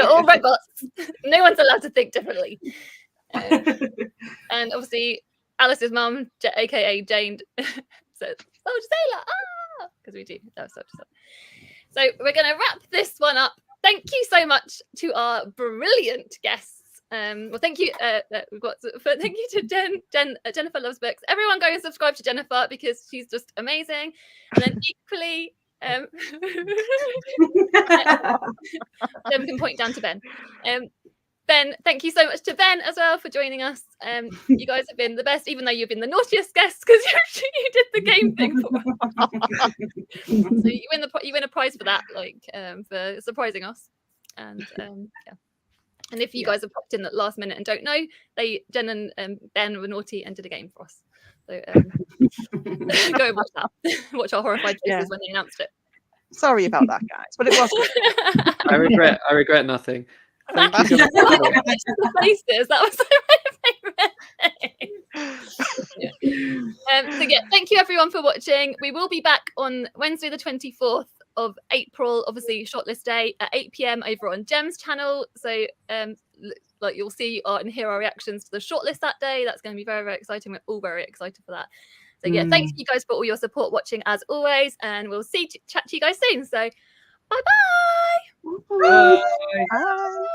all robots. No one's allowed to think differently. And obviously, Alice's mum, aka Jane, said Soldier Sailor, because we do. That was Soldier Sailor. So we're going to wrap this one up. Thank you so much to our brilliant guests. Well, thank you. Thank you to Jennifer Loves Books. Everyone, go and subscribe to Jennifer because she's just amazing. And then equally, Jen can point down to Ben. Ben, thank you so much to Ben as well for joining us. You guys have been the best, even though you've been the naughtiest guests because you did the game thing for me. So you win a prize for that, for surprising us. And yeah. And if you guys have popped in at last minute and don't know, Jen and Ben were naughty and did a game for us. So go and watch that. Watch our horrified faces when they announced it. Sorry about that, guys, but it was good. I regret nothing. Thank you. The faces, that was my favourite thing. So yeah, thank you everyone for watching. We will be back on Wednesday the 24th of April, obviously shortlist day at 8 p.m. over on Gem's channel. So you'll see and hear our reactions to the shortlist that day. That's going to be very, very exciting. We're all very excited for that. So yeah, thanks you guys for all your support watching as always, and we'll chat to you guys soon. So bye-bye. Bye. Bye.